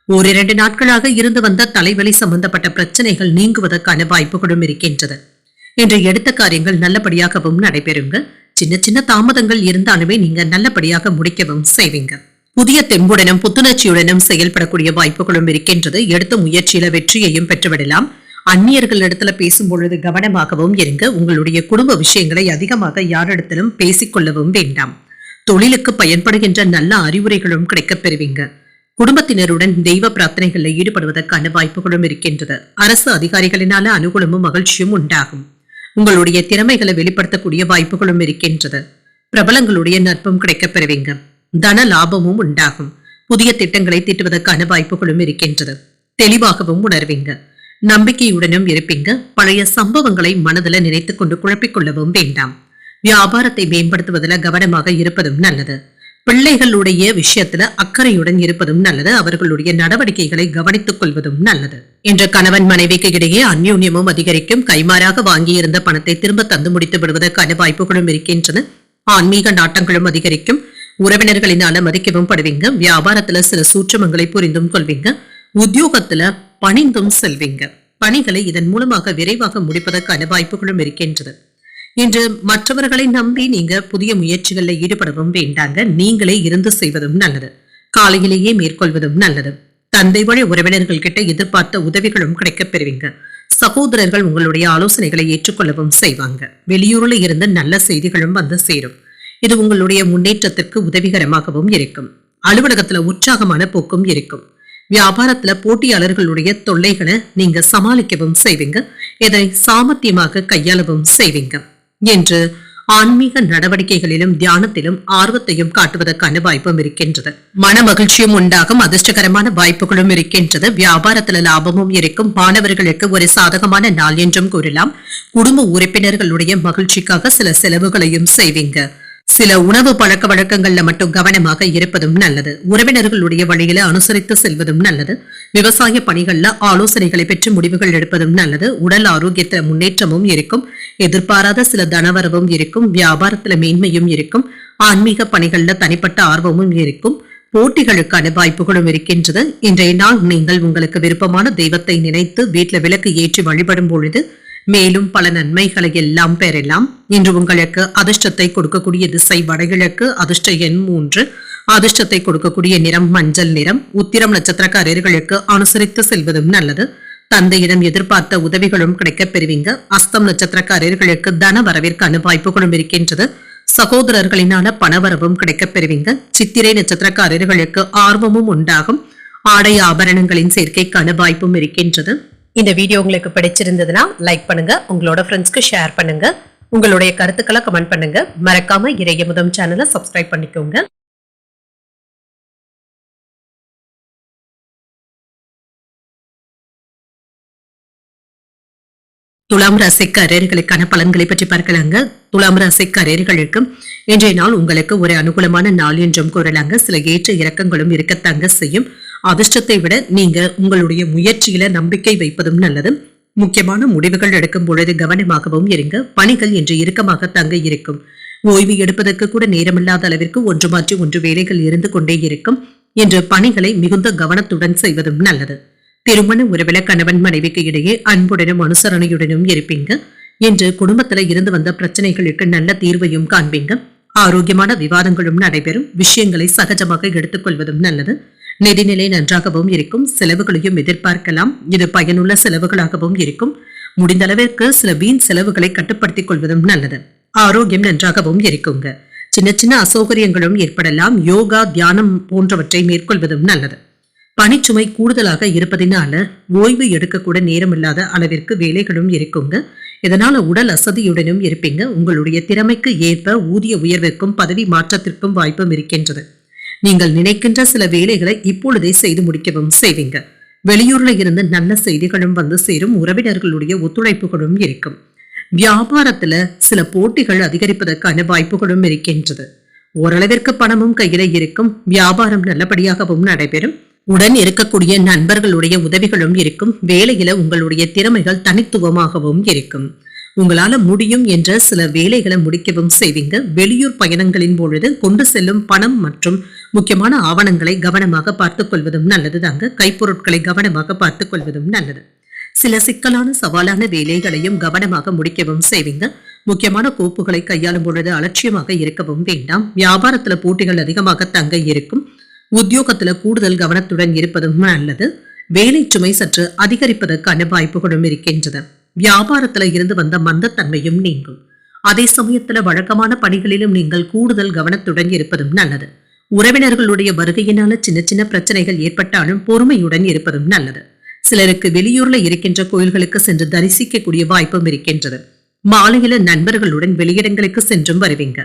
ஓரிரண்டு நாட்களாக இருந்து வந்த தலைவலி சம்பந்தப்பட்ட பிரச்சனைகள் நீங்குவதற்கான வாய்ப்புகளும் இருக்கின்றது. இன்று எடுத்த காரியங்கள் நல்லபடியாகவும் நடைபெறுங்க. சின்ன சின்ன தாமதங்கள் இருந்தாலுமே நீங்க நல்லபடியாக முடிக்கவும் செய்வீங்க. புதிய தெம்புடனும் புத்துணர்ச்சியுடனும் செயல்படக்கூடிய வாய்ப்புகளும் இருக்கின்றது. எடுத்த முயற்சியில வெற்றியையும் பெற்றுவிடலாம். அந்நியர்கள் இடத்துல பேசும் பொழுது கவனமாகவும் இருங்க. உங்களுடைய குடும்ப விஷயங்களை அதிகமாக யாரிடத்திலும் பேசிக்கொள்ளவும் வேண்டாம். தொழிலுக்கு பயன்படுகின்ற நல்ல அறிவுரைகளும் கிடைக்கப் பெறுவீங்க. குடும்பத்தினருடன் தெய்வ பிரார்த்தனைகளில் ஈடுபடுவதற்கான வாய்ப்புகளும் இருக்கின்றது. அரசு அதிகாரிகளினால அனுகூலமும் மகிழ்ச்சியும் உண்டாகும். உங்களுடைய திறமைகளை வெளிப்படுத்தக்கூடிய வாய்ப்புகளும் இருக்கின்றது. பிரபலங்களுடைய நட்பும் கிடைக்கப் பெறுவீங்க. தன லாபமும் உண்டாகும். புதிய திட்டங்களை தீட்டுவதற்கான வாய்ப்புகளும் இருக்கின்றது. தெளிவாகவும் உணர்வீங்க. நம்பிக்கையுடனும் இருப்பீங்க. பழைய சம்பவங்களை மனதில நினைத்துக் கொண்டு குழப்பிக் கொள்ளவும் வேண்டாம். வியாபாரத்தை மேம்படுத்துவதில் கவனமாக இருப்பதும் நல்லது. பிள்ளைகளுடைய விஷயத்துல அக்கறையுடன் இருப்பதும் நல்லது. அவர்களுடைய நடவடிக்கைகளை கவனித்துக் கொள்வதும் நல்லது. என்ற கணவன் மனைவிக்கு இடையே அந்யோன்யமும் அதிகரிக்கும். கைமாறாக வாங்கியிருந்த பணத்தை திரும்ப தந்து முடித்து விடுவதற்கான வாய்ப்புகளும் இருக்கின்றன. ஆன்மீக நாட்டங்களும் அதிகரிக்கும். உறவினர்களினால மதிக்கவும் படுவீங்க. வியாபாரத்துல சில சூட்சமங்களை புரிந்தும் கொள்வீங்க. உத்தியோகத்துல பணிந்தும் செல்வீங்க. பணிகளை இதன் மூலமாக விரைவாக முடிப்பதற்கான வாய்ப்புகளும் இருக்கின்றது. இன்று மற்றவர்களை நம்பி நீங்க புதிய முயற்சிகளில் ஈடுபடவும் வேண்டாங்க. நீங்களே இருந்து செய்வதும் நல்லது. காலையிலேயே மேற்கொள்வதும் நல்லது. தந்தை வழி உறவினர்கள் கிட்ட எதிர்பார்த்த உதவிகளும் கிடைக்கப் பெறுவீங்க. சகோதரர்கள் உங்களுடைய ஆலோசனைகளை ஏற்றுக்கொள்ளவும் செய்வாங்க. வெளியூரில் இருந்து நல்ல செய்திகளும் வந்து சேரும். இது உங்களுடைய முன்னேற்றத்திற்கு உதவிகரமாகவும் இருக்கும். அலுவலகத்துல உற்சாகமான போக்கும் இருக்கும். வியாபாரத்துல போட்டியாளர்களுடைய தொல்லைகளை நீங்க சமாளிக்கவும் செய்வீங்க. இதை சாமர்த்தியமாக கையாளவும் செய்வீங்க என்று ஆன்மீக நடவடிக்கைகளிலும் தியானத்திலும் ஆர்வத்தையும் காட்டுவதற்கான வாய்ப்பும் இருக்கின்றது. மன மகிழ்ச்சியும் உண்டாகும் அதிர்ஷ்டகரமான வாய்ப்புகளும் இருக்கின்றது. வியாபாரத்துல லாபமும் இருக்கும். மாணவர்களுக்கு ஒரு சாதகமான நாள் என்றும் கூறலாம். குடும்ப உறுப்பினர்களுடைய மகிழ்ச்சிக்காக சில செலவுகளையும் செய்வீங்க. சில உணவு பழக்க வழக்கங்கள்ல மட்டும் கவனமாக இருப்பதும் நல்லது. உறவினர்களுடைய வழியில அனுசரித்து செல்வதும் நல்லது. விவசாய பணிகள்ல ஆலோசனைகளை பெற்று முடிவுகள் எடுப்பதும் நல்லது. உடல் ஆரோக்கியத்துல முன்னேற்றமும் இருக்கும். எதிர்பாராத சில தனவரவும் இருக்கும். வியாபாரத்துல மேன்மையும் இருக்கும். ஆன்மீக பணிகள்ல தனிப்பட்ட ஆர்வமும் இருக்கும். போட்டிகளுக்கான வாய்ப்புகளும் இருக்கின்றது. இன்றைய நாள் நீங்கள் உங்களுக்கு விருப்பமான தெய்வத்தை நினைத்து வீட்டுல விளக்கு ஏற்றி வழிபடும் பொழுது மேலும் பல நன்மைகளை எல்லாம் பெறலாம். இன்று உங்களுக்கு அதிர்ஷ்டத்தை கொடுக்கக்கூடிய திசை வடகிழக்கு. அதிர்ஷ்ட எண் 3. அதிர்ஷ்டத்தை கொடுக்கக்கூடிய நிறம் மஞ்சள் நிறம். உத்திரம் நட்சத்திரக்காரர்களுக்கு அனுசரித்து செல்வதும் நல்லது. தந்தையிடம் எதிர்பார்த்த உதவிகளும் கிடைக்கப் பெறுவீங்க. அஸ்தம் நட்சத்திரக்காரர்களுக்கு தன வரவிற்கான வாய்ப்புகளும் இருக்கின்றது. சகோதரர்களினால பணவரவும் கிடைக்கப் பெறுவீங்க. சித்திரை நட்சத்திரக்காரர்களுக்கு ஆர்வமும் உண்டாகும். ஆடை ஆபரணங்களின் சேர்க்கைக்கான வாய்ப்பும் இருக்கின்றது. இந்த வீடியோ உங்களுக்கு பிடிச்சிருந்ததுன்னா லைக் பண்ணுங்க, உங்களோட ஃப்ரெண்ட்ஸ்க்கு ஷேர் பண்ணுங்க, உங்களுடைய கருத்துக்களை கமெண்ட் பண்ணுங்க. மறக்காம இறையமுதம் சேனலை சப்ஸ்கிரைப் பண்ணிக்கோங்க. துலாம் ராசிக்காரர்களுக்கான பலன்களை பற்றி பார்க்கலாங்க. துலாம் ராசிக்காரர்களுக்கு இன்றைய நாள் உங்களுக்கு ஒரு அனுகூலமான நாள் என்றும் கூறலாங்க. சில ஏற்ற இறக்கங்களும் இருக்கத்தாங்க செய்யும். அதிர்ஷ்டத்தை விட நீங்க உங்களுடைய முயற்சியில நம்பிக்கை வைப்பதும் நல்லது. முக்கியமான முடிவுகள் எடுக்கும் பொழுது கவனமாகவும் இருங்க. பணிகள் இன்று இறுக்கமாக தங்க இருக்கும். ஓய்வு எடுப்பதற்கு கூட நேரமில்லாத அளவிற்கு ஒன்று மாற்றி ஒன்று வேலைகள் இருந்து கொண்டே இருக்கும். என்று பணிகளை மிகுந்த கவனத்துடன் செய்வதும் நல்லது. திருமண உறவில கணவன் மனைவிக்கு இடையே அன்புடனும் அனுசரணையுடனும் இருப்பீங்க. என்று குடும்பத்துல இருந்து வந்த பிரச்சனைகளுக்கு நல்ல தீர்வையும் காண்பீங்க. ஆரோக்கியமான விவாதங்களும் நடைபெறும். விஷயங்களை சகஜமாக எடுத்துக் கொள்வதும் நல்லது. நிதிநிலை நன்றாகவும் இருக்கும். செலவுகளையும் எதிர்பார்க்கலாம். இது பயனுள்ள செலவுகளாகவும் இருக்கும். முடிந்த அளவிற்கு சில வீண் செலவுகளை கட்டுப்படுத்திக் கொள்வதும் நல்லது. ஆரோக்கியம் நன்றாகவும் இருக்குங்க. சின்ன சின்ன அசௌகரியங்களும் ஏற்படலாம். யோகா தியானம் போன்றவற்றை மேற்கொள்வதும் நல்லது. பணிச்சுமை கூடுதலாக இருப்பதினால ஓய்வு எடுக்க கூட நேரமில்லாத அளவிற்கு வேலைகளும் இருக்குங்க. இதனால உடல் அசதியுடனும் இருப்பீங்க. உங்களுடைய திறமைக்கு ஏற்ப ஊதிய உயர்விற்கும் பதவி மாற்றத்திற்கும் வாய்ப்பும் இருக்கின்றது. நீங்கள் நினைக்கின்ற சில வேலைகளை இப்பொழுதே செய்து முடிக்கவும் செய்வீங்க. வெளியூர்ல இருந்து நல்ல செய்திகளும் வந்து சேரும். உறவினர்களுடைய ஒத்துழைப்புகளும் இருக்கும். வியாபாரத்துல சில போட்டிகள் அதிகரிப்பதற்கான வாய்ப்புகளும் இருக்கின்றது. ஓரளவிற்கு பணமும் கையில இருக்கும். வியாபாரம் நல்லபடியாகவும் நடைபெறும். உடன் இருக்கக்கூடிய நண்பர்களுடைய உதவிகளும் இருக்கும். வேலையில உங்களுடைய திறமைகள் தனித்துவமாகவும் இருக்கும். உங்களால முடியும் என்ற சில வேலைகளை முடிக்கவும் செய்வீங்க. வெளியூர் பயணங்களின் பொழுது கொண்டு செல்லும் பணம் மற்றும் முக்கியமான ஆவணங்களை கவனமாக பார்த்துக் கொள்வதும் நல்லது தாங்க. கைப்பொருட்களை கவனமாக பார்த்துக் கொள்வதும் நல்லது. சில சிக்கலான சவாலான வேலைகளையும் கவனமாக முடிக்கவும் செய்வீங்க. முக்கியமான கோப்புகளை கையாளும் பொழுது அலட்சியமாக இருக்கவும் வேண்டாம். வியாபாரத்துல போட்டிகள் அதிகமாக தங்க இருக்கும். உத்தியோகத்துல கூடுதல் கவனத்துடன் இருப்பதும் நல்லது. வேலை சுமை சற்று அதிகரிப்பதற்கான வாய்ப்புகளும் இருக்கின்றது. வியாபாரத்துல இருந்து வந்த மந்தத்தன்மையும் நீங்கும். அதே சமயத்துல வழக்கமான பணிகளிலும் நீங்கள் கூடுதல் கவனத்துடன் இருப்பதும் நல்லது. உறவினர்களுடைய வருகையினால சின்ன சின்ன பிரச்சனைகள் ஏற்பட்டாலும் பொறுமையுடன் இருப்பதும் நல்லது. சிலருக்கு வெளியூர்ல இருக்கின்ற கோயில்களுக்கு சென்று தரிசிக்கக்கூடிய வாய்ப்பும் இருக்கின்றது. மாலையில நண்பர்களுடன் வெளியிடங்களுக்கு சென்றும் வருவீங்க.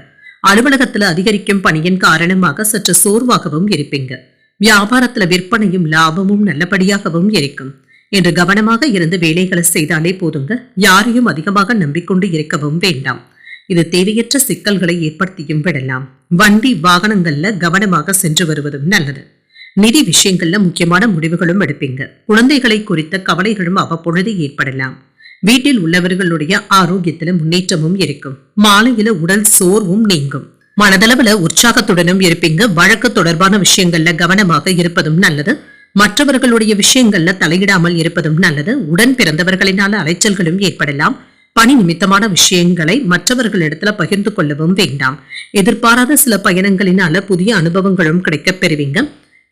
அலுவலகத்துல அதிகரிக்கும் பணியின் காரணமாக சற்று சோர்வாகவும் இருப்பீங்க. வியாபாரத்துல விற்பனையும் லாபமும் நல்லபடியாகவும் இருக்கும். என்று கவனமாக இருந்து வேலைகளை செய்தாலே போதுங்க. யாரையும் அதிகமாக நம்பிக்கொண்டு இருக்கவும் வேண்டாம். இது தேவையற்ற சிக்கல்களை ஏற்படுத்தியும் விடலாம். வண்டி வாகனங்கள்ல கவனமாக சென்று வருவதும் நல்லது. நிதி விஷயங்கள்ல முக்கியமான முடிவுகளும் எடுப்பீங்க. குழந்தைகளை குறித்த கவலைகளும் அவ்வப்பொழுது ஏற்படலாம். வீட்டில் உள்ளவர்களுடைய ஆரோக்கியத்துல முன்னேற்றமும் இருக்கும். மாலையில உடல் சோர்வும் நீங்கும். மனதளவுல உற்சாகத்துடனும் இருப்பீங்க. வழக்கு தொடர்பான விஷயங்கள்ல கவனமாக இருப்பதும் நல்லது. மற்றவர்களுடைய விஷயங்கள்ல தலையிடாமல் இருப்பதும் நல்லது. உடன் பிறந்தவர்களினால அலைச்சல்களும் ஏற்படலாம். பணி நிமித்தமான விஷயங்களை மற்றவர்களிடத்துல பகிர்ந்து கொள்ளவும் வேண்டாம். எதிர்பாராத சில பயணங்களினால புதிய அனுபவங்களும் கிடைக்கப் பெறுவீங்க.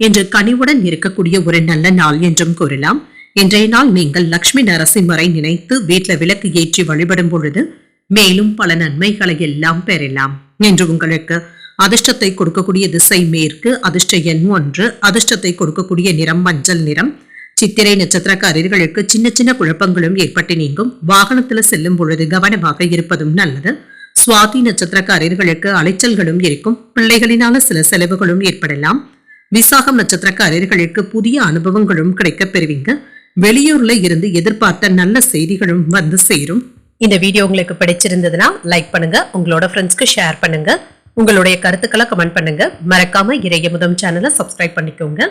என்று கனிவுடன் இருக்கக்கூடிய ஒரு நல்ல நாள் என்றும் கூறலாம். இன்றைய நாள் நீங்கள் லட்சுமி நரசிம்மரை நினைத்து வீட்டுல விளக்கு ஏற்றி வழிபடும் பொழுது மேலும் பல நன்மைகளை எல்லாம் பெறலாம். என்று உங்களுக்கு அதிர்ஷ்டத்தை கொடுக்கக்கூடிய திசை மேற்கு, அதிர்ஷ்ட எண் 1, அதிர்ஷ்டத்தை கொடுக்கக்கூடிய நிறம் மஞ்சள் நிறம். சித்திரை நட்சத்திரக்காரர்களுக்கு சின்ன சின்ன குழப்பங்களும் ஏற்பட்டு நீங்கும். வாகனத்துல செல்லும் பொழுது கவனமாக இருப்பதும் நல்லது. சுவாதி நட்சத்திரக்காரர்களுக்கு அலைச்சல்களும் இருக்கும். பிள்ளைகளினால சில செலவுகளும் ஏற்படலாம். விசாகம் நட்சத்திரக்காரர்களுக்கு புதிய அனுபவங்களும் கிடைக்க பெறுவீங்க. வெளியூர்ல இருந்து எதிர்பார்த்த நல்ல செய்திகளும் வந்து சேரும். இந்த வீடியோ உங்களுக்கு பிடிச்சிருந்ததுன்னா லைக் பண்ணுங்க, உங்களோட ஃப்ரெண்ட்ஸ்க்கு ஷேர் பண்ணுங்க, உங்களுடைய கருத்துக்களை கமெண்ட் பண்ணுங்க. மறக்காம இறையமுதம் சேனலை சப்ஸ்கிரைப் பண்ணிக்கோங்க.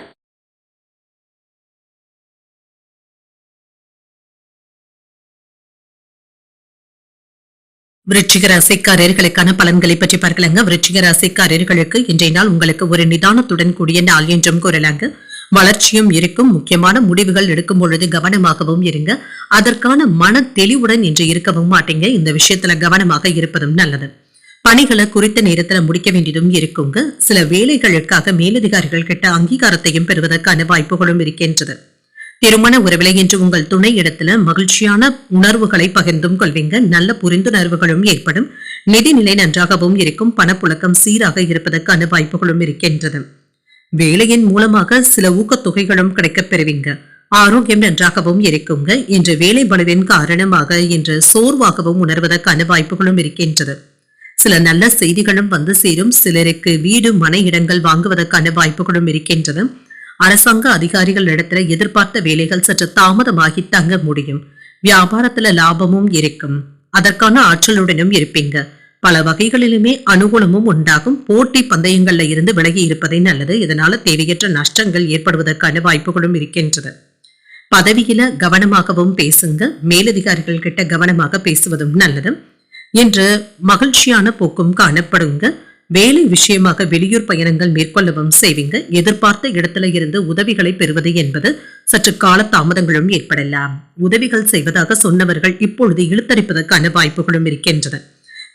விருச்சிக ராசிக்காரர்களுக்கான பலன்களை பற்றி பார்க்கலாங்க. விருச்சிக ராசிக்காரர்களுக்கு இன்றைய நாள் உங்களுக்கு ஒரு நிதானத்துடன் கூடிய நாள் என்றும் கூறலாங்க. வளர்ச்சியும் இருக்கும். முக்கியமான முடிவுகள் எடுக்கும் பொழுது கவனமாகவும் இருங்க. அதற்கான மன தெளிவுடன் இன்று இருக்கவும் மாட்டீங்க. இந்த விஷயத்துல கவனமாக இருப்பதும் நல்லது. பணிகளை குறித்த நேரத்துல முடிக்க வேண்டியதும் இருக்குங்க. சில வேலைகளுக்காக மேலதிகாரிகள் கிட்ட அங்கீகாரத்தையும் பெறுவதற்கான வாய்ப்புகளும் இருக்கின்றது. திருமண உறவிலை என்று உங்கள் துணை இடத்துல மகிழ்ச்சியான உணர்வுகளை பகிர்ந்தும் கொள்வீங்க. நல்ல புரிந்துணர்வுகளும் ஏற்படும். நிதிநிலை நன்றாகவும் இருக்கும். பணப்புழக்கம் சீராக இருப்பதற்கான வாய்ப்புகளும் இருக்கின்றது. வேலையின் மூலமாக சில ஊக்கத்தொகைகளும் கிடைக்கப் பெறுவீங்க. ஆரோக்கியம் நன்றாகவும் இருக்குங்க. இன்று வேலை பளுவின் காரணமாக இன்று சோர்வாகவும் உணர்வதற்கான வாய்ப்புகளும் இருக்கின்றது. சில நல்ல செய்திகளும் வந்து சேரும். சிலருக்கு வீடு மனை இடங்கள் வாங்குவதற்கான வாய்ப்புகளும் இருக்கின்றது. அரசாங்க அதிகாரிகள் இடத்துல எதிர்பார்த்த வேலைகள் சற்று தாமதமாகி தங்க முடியும். வியாபாரத்துல லாபமும் இருக்கும். அதற்கான ஆற்றலுடனும் இருப்பீங்க. பல வகைகளிலுமே அனுகூலமும் உண்டாகும். போட்டி பந்தயங்கள்ல இருந்து விலகி இருப்பதே நல்லது. இதனால தேவையற்ற நஷ்டங்கள் ஏற்படுவதற்கான வாய்ப்புகளும் இருக்கின்றது. பதவியில கவனமாகவும் பேசுங்க. மேலதிகாரிகள் கிட்ட கவனமாக பேசுவதும் நல்லது. இன்று மகிழ்ச்சியான போக்கும் காணப்படுங்க. வேலை விஷயமாக வெளியூர் பயணங்கள் மேற்கொள்ளவும் செய்வீங்க. எதிர்பார்த்த இடத்துல இருந்து உதவிகளை பெறுவது என்பது சற்று கால தாமதங்களும் ஏற்படலாம். உதவிகள் செய்வதாக சொன்னவர்கள் இப்பொழுது இழுத்தரிப்பதற்கான வாய்ப்புகளும் இருக்கின்றன.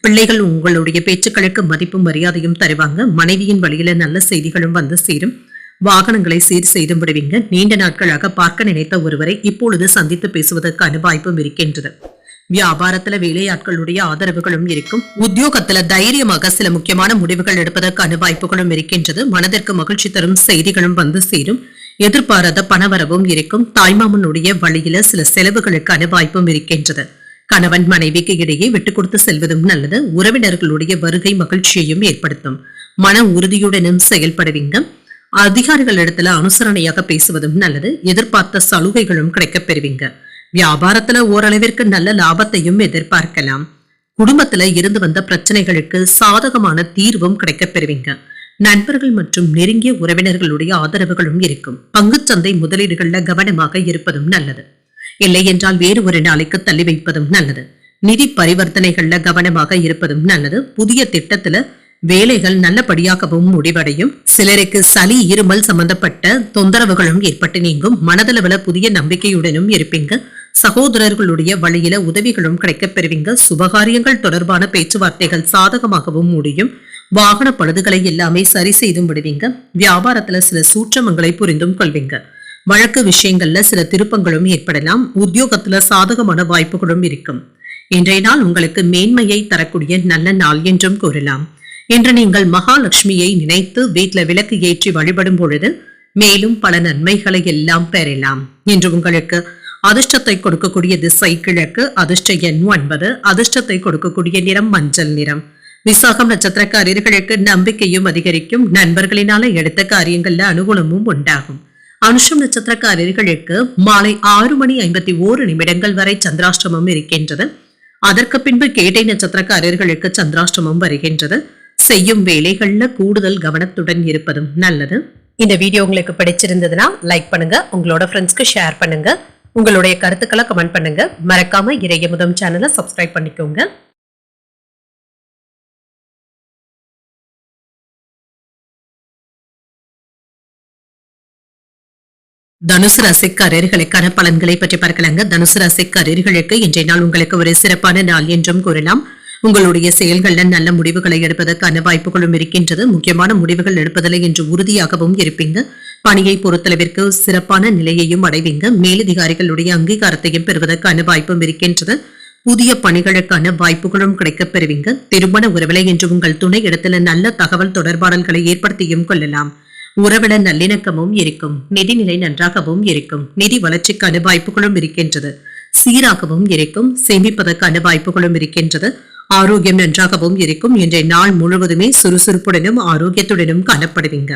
பிள்ளைகள் உங்களுடைய பேச்சுக்களுக்கு மதிப்பும் மரியாதையும் தருவாங்க. மனைவியின் வழியில நல்ல செய்திகளும் வந்து சேரும். வாகனங்களை சீர் செய்து விடுவீங்க. நீண்ட நாட்களாக பார்க்க நினைத்த ஒருவரை இப்பொழுது சந்தித்து பேசுவதற்கான வாய்ப்பும் இருக்கின்றது. வியாபாரத்துல வேலையாட்களுடைய ஆதரவுகளும் இருக்கும். உத்தியோகத்துல தைரியமாக சில முக்கியமான முடிவுகள் எடுப்பதற்கான வாய்ப்புகளும் இருக்கின்றது. மனதிற்கு மகிழ்ச்சி தரும் செய்திகளும் வந்து சேரும். எதிர்பாராத பணவரவும் இருக்கும். தாய்மாமனுடைய வழியில சில செலவுகளுக்கான வாய்ப்பும் இருக்கின்றது. கணவன் மனைவிக்கு இடையே விட்டுக் கொடுத்து செல்வதும் நல்லது. உறவினர்களுடைய வருகை மகிழ்ச்சியையும் ஏற்படுத்தும். மன உறுதியுடனும் செயல்படுவீங்க. அதிகாரிகளிடத்துல அனுசரணையாக பேசுவதும் நல்லது. எதிர்பார்த்த சலுகைகளும் கிடைக்கப் பெறுவீங்க. வியாபாரத்துல ஓரளவிற்கு நல்ல லாபத்தையும் எதிர்பார்க்கலாம். குடும்பத்துல இருந்து வந்த பிரச்சனைகளுக்கு சாதகமான தீர்வும் கிடைக்கப் பெறுவீங்க. நண்பர்கள் மற்றும் நெருங்கிய உறவினர்களுடைய ஆதரவுகளும் இருக்கும். பங்குச்சந்தை முதலீடுகள்ல கவனமாக இருப்பதும் நல்லது. இல்லை என்றால் வேறு ஒரு நாளைக்கு தள்ளி வைப்பதும் நல்லது. நிதி பரிவர்த்தனைகள்ல கவனமாக இருப்பதும் நல்லது. புதிய திட்டத்துல வேலைகள் நல்லபடியாகவும் முடிவடையும். சிலருக்கு சளி இருமல் சம்பந்தப்பட்ட தொந்தரவுகளும் ஏற்பட்டு நீங்கும். மனதளவுல புதிய நம்பிக்கையுடனும் இருப்பீங்க. சகோதரர்களுடைய வழியில உதவிகளும் கிடைக்கப் பெறுவீங்க. சுபகாரியங்கள் தொடர்பான பேச்சுவார்த்தைகள் சாதகமாகவும் முடியும். வாகன பழுதுகளை எல்லாமே சரி செய்தும் விடுவீங்க. வியாபாரத்துல சில சூட்சமங்களை புரிந்தும் கொள்வீங்க. வழக்கு விஷயங்கள்ல சில திருப்பங்களும் ஏற்படலாம். உத்தியோகத்துல சாதகமான வாய்ப்புகளும் இருக்கும். இன்றைய நாள் உங்களுக்கு மேன்மையை தரக்கூடிய நல்ல நாள் என்றும் கூறலாம். இன்று நீங்கள் மகாலட்சுமியை நினைத்து வீட்டுல விளக்கு ஏற்றி வழிபடும் பொழுது மேலும் பல நன்மைகளை எல்லாம் பெறலாம். இன்று உங்களுக்கு அதிர்ஷ்டத்தை கொடுக்கக்கூடிய திசை கிழக்கு, அதிர்ஷ்ட எண் 9, அதிர்ஷ்டத்தை கொடுக்கக்கூடிய நிறம் மஞ்சள் நிறம். விசாகம் நட்சத்திரக்காரர்களுக்கு நம்பிக்கையும் அதிகரிக்கும். நண்பர்களினால எடுத்த காரியங்கள்ல அனுகூலமும் உண்டாகும். அனுஷம் நட்சத்திரக்காரர்களுக்கு மாலை 6:51 வரை சந்திராஷ்டமம் இருக்கின்றது. அதற்கு பின்பு கேட்டை நட்சத்திரக்காரர்களுக்கு சந்திராஷ்டமம் வருகின்றது. செய்யும் வேலைகள்ல கூடுதல் கவனத்துடன் இருப்பதும் நல்லது. இந்த வீடியோ உங்களுக்கு பிடிச்சிருந்ததுன்னா லைக் பண்ணுங்க, உங்களோட ஃப்ரெண்ட்ஸ்க்கு ஷேர் பண்ணுங்க, உங்களுடைய கருத்துக்களை கமெண்ட் பண்ணுங்க. மறக்காம இறையமுதம் சேனலை சப்ஸ்கிரைப் பண்ணிக்கோங்க. தனுசு ராசிக்காரர்களுக்கான பலன்களை பற்றி பார்க்கலாங்க. தனுசு ராசிக்காரர்களுக்கு இன்றைய நாள் உங்களுக்கு ஒரு சிறப்பான நாள் என்றும் கூறலாம். உங்களுடைய செயல்கள்ல நல்ல முடிவுகளை எடுப்பதற்கான வாய்ப்புகளும் இருக்கின்றது. முக்கியமான முடிவுகள் எடுப்பதில் இன்று உறுதியாகவும் இருப்பீங்க. பணியை பொறுத்தளவிற்கு சிறப்பான நிலையையும் அடைவீங்க. மேலதிகாரிகளுடைய அங்கீகாரத்தையும் பெறுவதற்கான வாய்ப்பும் இருக்கின்றது. புதிய பணிகளுக்கான வாய்ப்புகளும் கிடைக்கப் பெறுவீங்க. திருமண உறவிலை என்று உங்கள் துணை இடத்துல நல்ல தகவல் தொடர்பாடல்களை ஏற்படுத்தியும் கொள்ளலாம். உறவிட நல்லிணக்கமும் இருக்கும். நிதிநிலை நன்றாகவும் இருக்கும். நிதி வளர்ச்சிக்கான வாய்ப்புகளும் இருக்கின்றது. சீராகவும் இருக்கும். சேமிப்பதற்கான வாய்ப்புகளும் இருக்கின்றது. ஆரோக்கியம் நன்றாகவும் இருக்கும். இன்றைய நாள் முழுவதுமே சுறுசுறுப்புடனும் ஆரோக்கியத்துடனும் காணப்படுவீங்க.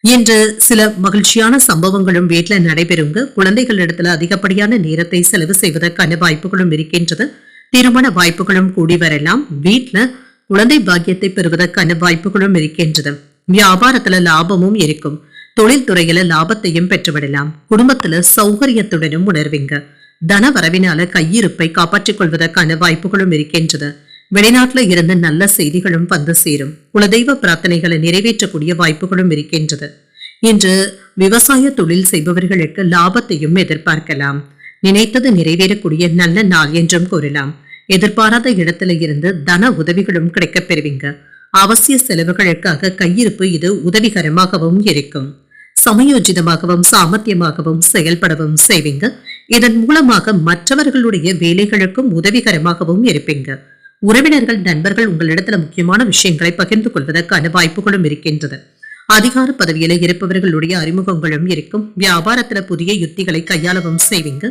இன்று சில மகிழ்ச்சியான சம்பவங்களும் வீட்டுல நடைபெறுங்க. குழந்தைகள் இடத்துல அதிகப்படியான நேரத்தை செலவு செய்வதற்கான வாய்ப்புகளும் இருக்கின்றது. திருமண வாய்ப்புகளும் கூடி வரலாம். வீட்டுல குழந்தை பாக்கியத்தை பெறுவதற்கான வாய்ப்புகளும் இருக்கின்றது. வியாபாரத்துல லாபமும் இருக்கும். தொழில்துறையில லாபத்தையும் பெற்றுவிடலாம். குடும்பத்துல சௌகரியத்துடனும் உணர்வீங்க. தன வரவினால கையிருப்பை காப்பாற்றிக் கொள்வதற்கான வாய்ப்புகளும் இருக்கின்றது. வெளிநாட்டுல இருந்து நல்ல செய்திகளும் வந்து சேரும். குலதெய்வ பிரார்த்தனைகளை நிறைவேற்றக்கூடிய வாய்ப்புகளும் இருக்கின்றது. இன்று விவசாய தொழில் செய்பவர்களுக்கு லாபத்தையும் எதிர்பார்க்கலாம். நினைத்தது நிறைவேறக்கூடிய நல்ல நாள் என்றும் கூறலாம். எதிர்பாராத இடத்துல இருந்து தன உதவிகளும் கிடைக்கப் பெறுவீங்க. அவசிய செலவுகளுக்காக கையிருப்பு இது உதவிகரமாகவும் இருக்கும். சமயோஜிதமாகவும் சாமர்த்தியமாகவும் செயல்படவும் செய்வீங்க. இதன் மூலமாக மற்றவர்களுடைய வேலைகளுக்கும் உதவிகரமாகவும் இருப்பீங்க. உறவினர்கள் நண்பர்கள் உங்களிடத்துல முக்கியமான விஷயங்களை பகிர்ந்து கொள்வதற்கான வாய்ப்புகளும் இருக்கின்றது. அதிகார பதவியில இருப்பவர்களுடைய அறிமுகங்களும் இருக்கும். வியாபாரத்துல புதிய யுத்திகளை கையாளவும் செய்வீங்க.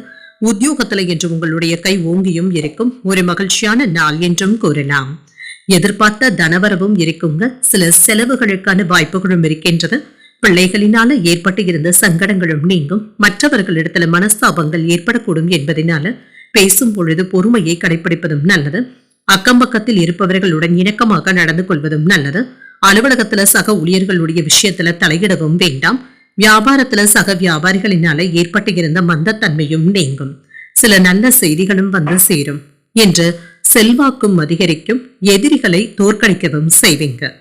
உத்தியோகத்துல என்று உங்களுடைய கை ஓங்கியும் இருக்கும். ஒரு மகிழ்ச்சியான நாள் என்றும் கூறலாம். எதிர்பார்த்த தனவரவும் இருக்குங்க. சில செலவுகளுக்கான வாய்ப்புகளும் இருக்கின்றது. பிள்ளைகளினால ஏற்பட்டு இருந்த சங்கடங்களும் நீங்கும். மற்றவர்களிடத்துல மனஸ்தாபங்கள் ஏற்படக்கூடும் என்பதனால பேசும் பொழுது பொறுமையை கடைபிடிப்பதும் நல்லது. அக்கம் பக்கத்தில் இருப்பவர்களுடன் இணக்கமாக நடந்து கொள்வதும் நல்லது. அலுவலகத்துல சக ஊழியர்களுடைய விஷயத்துல தலையிடவும் வேண்டாம். வியாபாரத்துல சக வியாபாரிகளினால ஏற்பட்டு இருந்த மந்தத்தன்மையும் நீங்கும். சில நல்ல செய்திகளும் வந்து சேரும். என்று செல்வாக்கும் அதிகரிக்கும். எதிரிகளை தோற்கடிக்கவும் செய்வீங்க.